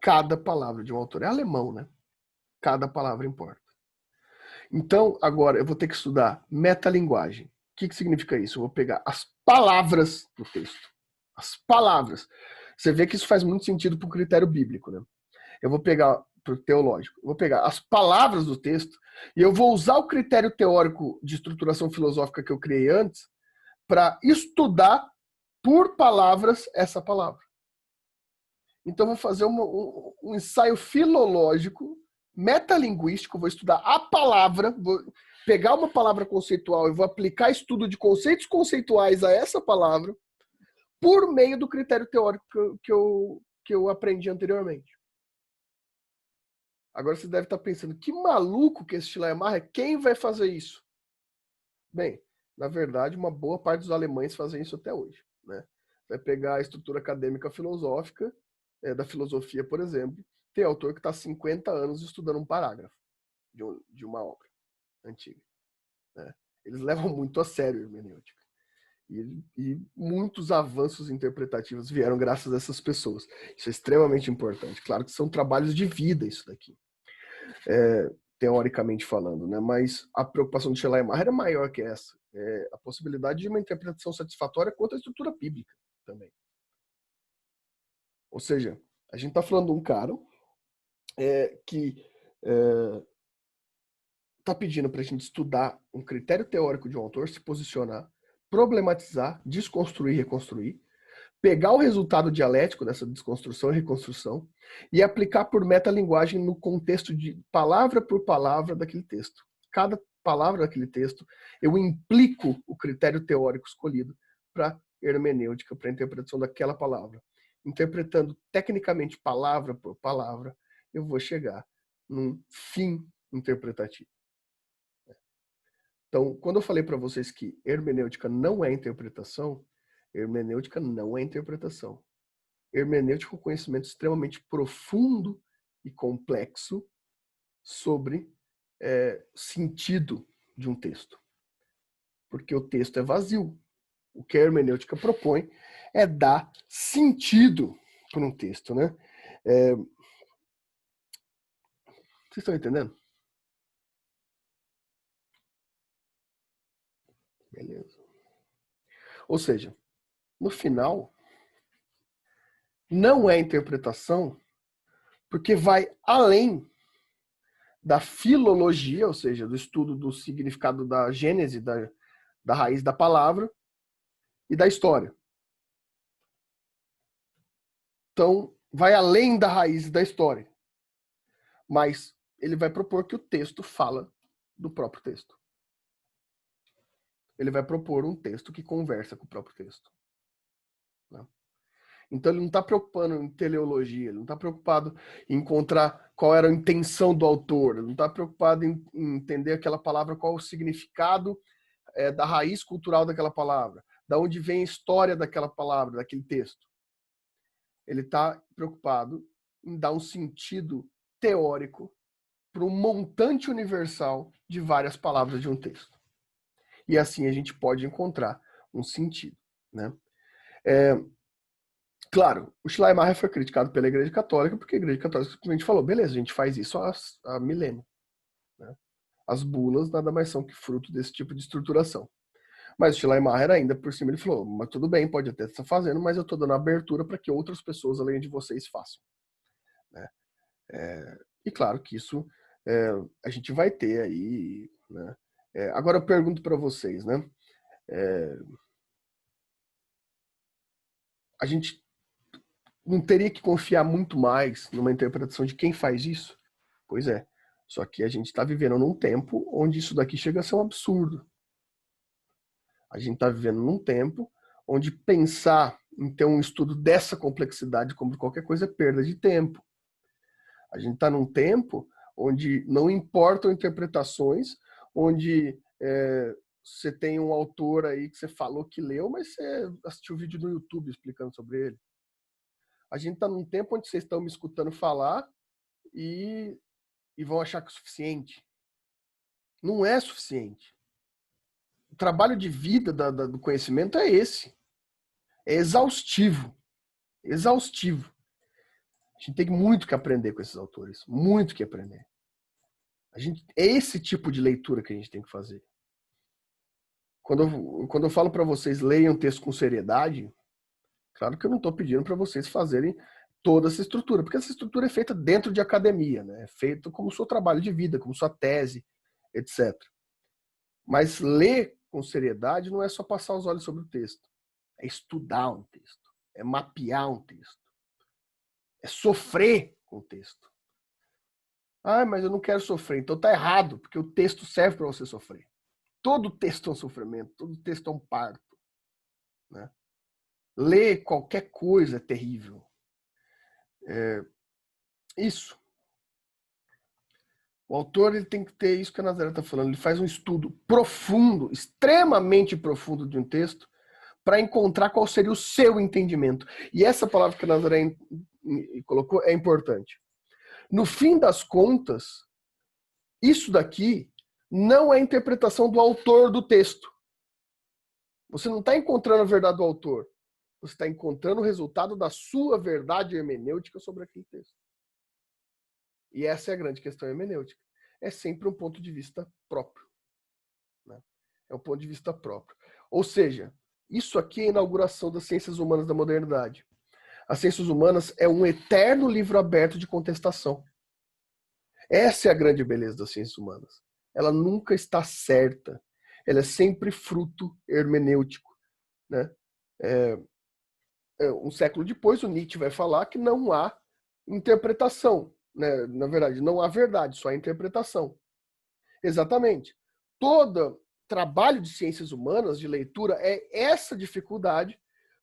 Cada palavra de um autor. É alemão, né? Cada palavra importa. Então, agora, eu vou ter que estudar metalinguagem. O que significa isso? Eu vou pegar as palavras do texto. As palavras. Você vê que isso faz muito sentido para o critério bíblico, né? Eu vou pegar, para o teológico, eu vou pegar as palavras do texto e eu vou usar o critério teórico de estruturação filosófica que eu criei antes para estudar por palavras essa palavra. Então, eu vou fazer um ensaio filológico, metalinguístico, vou estudar a palavra, vou pegar uma palavra conceitual e vou aplicar estudo de conceitos conceituais a essa palavra por meio do critério teórico que eu aprendi anteriormente. Agora você deve estar pensando, que maluco que esse Schleiermacher, quem vai fazer isso? Bem, na verdade, uma boa parte dos alemães fazem isso até hoje, né? Vai pegar a estrutura acadêmica filosófica, da filosofia, por exemplo, tem autor que está há 50 anos estudando um parágrafo de uma obra antiga, né? Eles levam muito a sério a hermenêutica. E muitos avanços interpretativos vieram graças a essas pessoas. Isso é extremamente importante. Claro que são trabalhos de vida isso daqui, teoricamente falando, né? Mas a preocupação de Schleiermacher é maior que essa. É a possibilidade de uma interpretação satisfatória quanto à estrutura bíblica também. Ou seja, a gente está falando de um cara que está pedindo para a gente estudar um critério teórico de um autor, se posicionar, problematizar, desconstruir, reconstruir, pegar o resultado dialético dessa desconstrução e reconstrução e aplicar por metalinguagem no contexto de palavra por palavra daquele texto. Cada palavra daquele texto, eu implico o critério teórico escolhido para hermenêutica, para a interpretação daquela palavra. Interpretando tecnicamente palavra por palavra, eu vou chegar num fim interpretativo. Então, quando eu falei para vocês que hermenêutica não é interpretação, hermenêutica não é interpretação. Hermenêutica é um conhecimento extremamente profundo e complexo sobre sentido de um texto. Porque o texto é vazio. O que a hermenêutica propõe é dar sentido para um texto, né? Vocês estão entendendo? Beleza. Ou seja, no final, não é interpretação, porque vai além da filologia, ou seja, do estudo do significado da gênese, da raiz da palavra, e da história. Então, vai além da raiz da história. Mas ele vai propor que o texto fala do próprio texto. Ele vai propor um texto que conversa com o próprio texto. Né? Então ele não está preocupado em teleologia, ele não está preocupado em encontrar qual era a intenção do autor, ele não está preocupado em entender aquela palavra, qual o significado da raiz cultural daquela palavra, da onde vem a história daquela palavra, daquele texto. Ele está preocupado em dar um sentido teórico para um montante universal de várias palavras de um texto. E assim a gente pode encontrar um sentido. Né? Claro, o Schleiermacher foi criticado pela Igreja Católica porque a Igreja Católica simplesmente falou, beleza, a gente faz isso há milênio. Né? As bulas nada mais são que fruto desse tipo de estruturação. Mas o Schleiermacher ainda por cima ele falou, mas tudo bem, pode até estar fazendo, mas eu estou dando abertura para que outras pessoas além de vocês façam. Né? E claro que isso a gente vai ter aí. Né? Agora eu pergunto para vocês, né? A gente não teria que confiar muito mais numa interpretação de quem faz isso? Pois é. Só que a gente está vivendo num tempo onde isso daqui chega a ser um absurdo. A gente está vivendo num tempo onde pensar em ter um estudo dessa complexidade como qualquer coisa é perda de tempo. A gente está num tempo onde não importam interpretações, onde você tem um autor aí que você falou que leu, mas você assistiu um vídeo no YouTube explicando sobre ele. A gente está num tempo onde vocês estão me escutando falar e vão achar que é suficiente. Não é suficiente. O trabalho de vida do conhecimento é esse. É exaustivo. Exaustivo. A gente tem muito que aprender com esses autores. Muito que aprender. É esse tipo de leitura que a gente tem que fazer. Quando eu falo para vocês leiam o texto com seriedade, claro que eu não estou pedindo para vocês fazerem toda essa estrutura, porque essa estrutura é feita dentro de academia, né? É feita como seu trabalho de vida, como sua tese, etc. Mas ler com seriedade não é só passar os olhos sobre o texto. É estudar um texto. É mapear um texto. É sofrer com o texto. Ah, mas eu não quero sofrer. Então tá errado, porque o texto serve para você sofrer. Todo texto é um sofrimento, todo texto é um parto. Né? Ler qualquer coisa é terrível. Isso. O autor ele tem que ter isso que a Nazaré está falando. Ele faz um estudo profundo, extremamente profundo de um texto, para encontrar qual seria o seu entendimento. E essa palavra que a Nazaré colocou é importante. No fim das contas, isso daqui não é a interpretação do autor do texto. Você não está encontrando a verdade do autor. Você está encontrando o resultado da sua verdade hermenêutica sobre aquele texto. E essa é a grande questão hermenêutica. É sempre um ponto de vista próprio. Né? É um ponto de vista próprio. Ou seja, isso aqui é a inauguração das ciências humanas da modernidade. As ciências humanas é um eterno livro aberto de contestação. Essa é a grande beleza das ciências humanas. Ela nunca está certa. Ela é sempre fruto hermenêutico. Né? Um século depois, o Nietzsche vai falar que não há interpretação. Né? Na verdade, não há verdade, só há interpretação. Exatamente. Todo trabalho de ciências humanas, de leitura, é essa dificuldade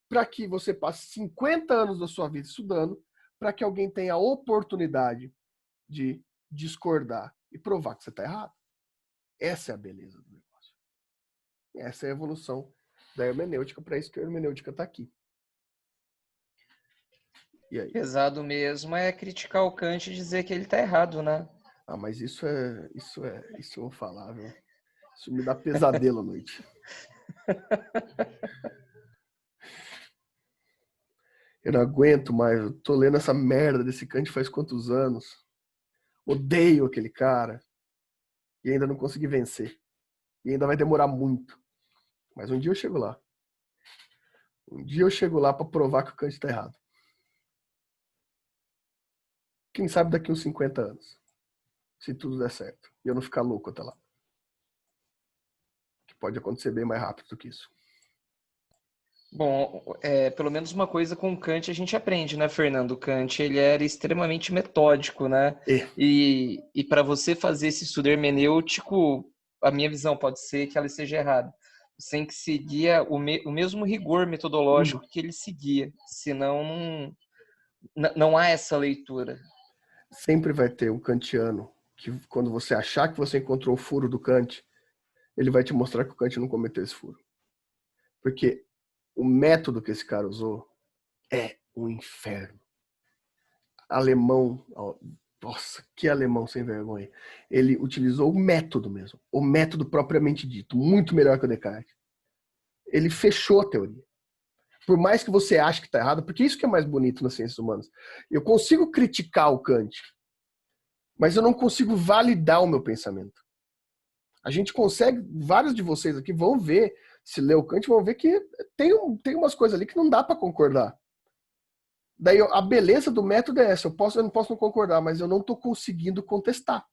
para que você passe 50 anos da sua vida estudando, para que alguém tenha a oportunidade de discordar e provar que você está errado. Essa é a beleza do negócio. Essa é a evolução da hermenêutica, para isso que a hermenêutica está aqui. E aí? Pesado mesmo é criticar o Kant e dizer que ele está errado, né? Ah, mas isso eu vou falar, viu? Isso me dá pesadelo à noite. Eu não aguento mais, eu tô lendo essa merda desse Kant faz quantos anos? Odeio aquele cara. E ainda não consegui vencer. E ainda vai demorar muito. Mas um dia eu chego lá. Um dia eu chego lá pra provar que o Kant tá errado. Quem sabe daqui uns 50 anos. Se tudo der certo. E eu não ficar louco até lá. Que pode acontecer bem mais rápido do que isso. Bom, pelo menos uma coisa com o Kant a gente aprende, né, Fernando? O Kant, ele era extremamente metódico, né? É. E para você fazer esse estudo hermenêutico, a minha visão pode ser que ela esteja errada. Você tem que seguir o mesmo rigor metodológico que ele seguia, senão não há essa leitura. Sempre vai ter um kantiano que, quando você achar que você encontrou o furo do Kant, ele vai te mostrar que o Kant não cometeu esse furo. Porque o método que esse cara usou é um inferno. Alemão, nossa, que alemão sem vergonha. Ele utilizou o método mesmo, o método propriamente dito, muito melhor que o Descartes. Ele fechou a teoria. Por mais que você ache que está errado, porque isso que é mais bonito nas ciências humanas. Eu consigo criticar o Kant, mas eu não consigo validar o meu pensamento. A gente consegue, vários de vocês aqui vão ver, se ler o Kant, vão ver que tem umas coisas ali que não dá para concordar. Daí a beleza do método é essa, eu não posso não concordar, mas eu não estou conseguindo contestar.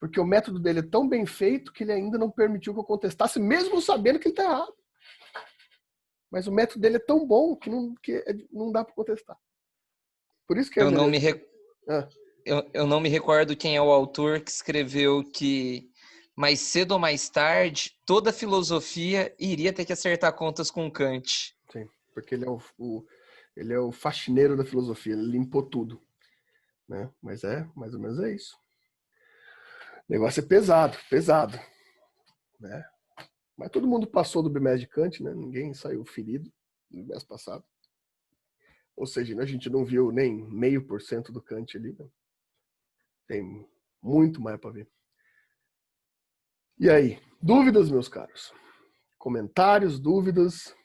Porque o método dele é tão bem feito que ele ainda não permitiu que eu contestasse, mesmo sabendo que ele está errado. Mas o método dele é tão bom que não dá para contestar. Por isso que eu não me recordo quem é o autor que escreveu que mais cedo ou mais tarde toda filosofia iria ter que acertar contas com Kant. Sim, porque ele é o faxineiro da filosofia, ele limpou tudo. Né? Mas mais ou menos é isso. O negócio é pesado. Né? Mas todo mundo passou do bimestre de Kant, né? Ninguém saiu ferido no bimestre passado. Ou seja, a gente não viu nem 0,5% do Kant ali. Né? Tem muito mais para ver. E aí, dúvidas, meus caros? Comentários, dúvidas,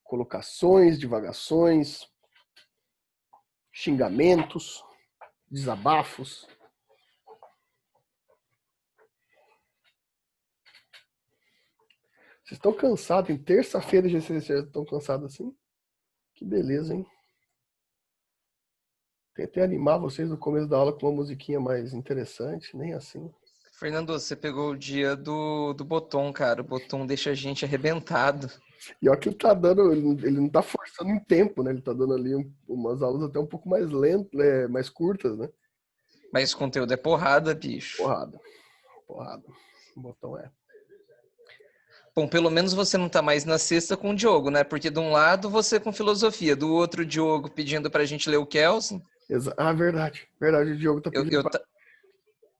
colocações, divagações, xingamentos, desabafos. Vocês estão cansados em terça-feira de vocês estão cansados assim? Que beleza, hein? Tentei animar vocês no começo da aula com uma musiquinha mais interessante, nem assim. Fernando, você pegou o dia do Bottom, cara. O Bottom deixa a gente arrebentado. E olha que ele tá dando, ele não tá forçando em tempo, né? Ele tá dando ali umas aulas até um pouco mais lentas, mais curtas, né? Mas o conteúdo é porrada, bicho. Porrada. O Bottom é. Bom, pelo menos você não tá mais na sexta com o Diogo, né? Porque de um lado você com filosofia, do outro o Diogo pedindo pra gente ler o Kelsen. Verdade. O Diogo tá pedindo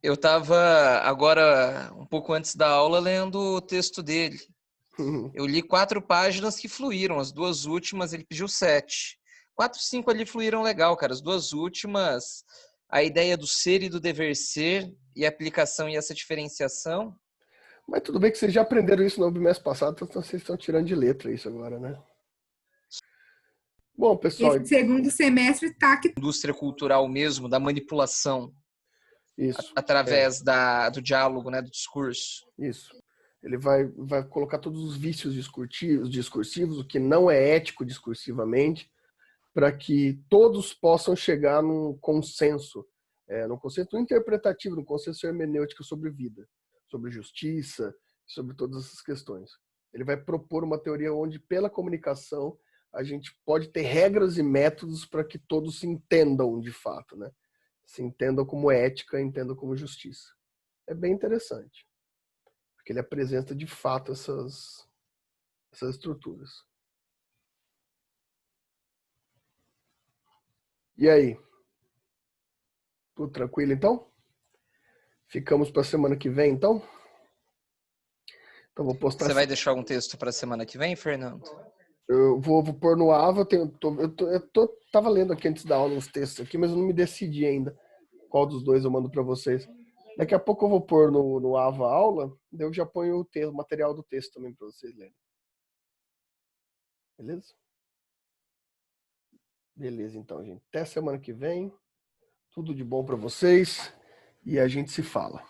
Eu tava agora, um pouco antes da aula, lendo o texto dele. Eu li 4 páginas que fluíram. As 2 últimas, ele pediu 7. 4, 5 ali fluíram legal, cara. As 2 últimas, a ideia do ser e do dever ser, e a aplicação e essa diferenciação. Mas tudo bem que vocês já aprenderam isso no bimestre passado, então vocês estão tirando de letra isso agora, né? Bom, pessoal... Esse segundo semestre tá que... Indústria cultural mesmo, da manipulação. Isso. Através do diálogo, né, do discurso. Isso. Ele vai colocar todos os vícios discursivos, o que não é ético discursivamente, para que todos possam chegar num consenso interpretativo, num consenso hermenêutico sobre vida, sobre justiça, sobre todas essas questões. Ele vai propor uma teoria onde, pela comunicação, a gente pode ter regras e métodos para que todos se entendam de fato, né? Se entendam como ética, entendam como justiça. É bem interessante, porque ele apresenta de fato essas estruturas. E aí? Tudo tranquilo, então? Ficamos para a semana que vem, então? Então vou postar. Você vai deixar algum texto para a semana que vem, Fernando? Eu vou pôr no Ava. Tava lendo aqui antes da aula uns textos aqui, mas eu não me decidi ainda qual dos dois eu mando para vocês. Daqui a pouco eu vou pôr no Ava Aula, daí eu já ponho o material do texto também para vocês lerem. Beleza? Beleza, então, gente. Até semana que vem. Tudo de bom para vocês e a gente se fala.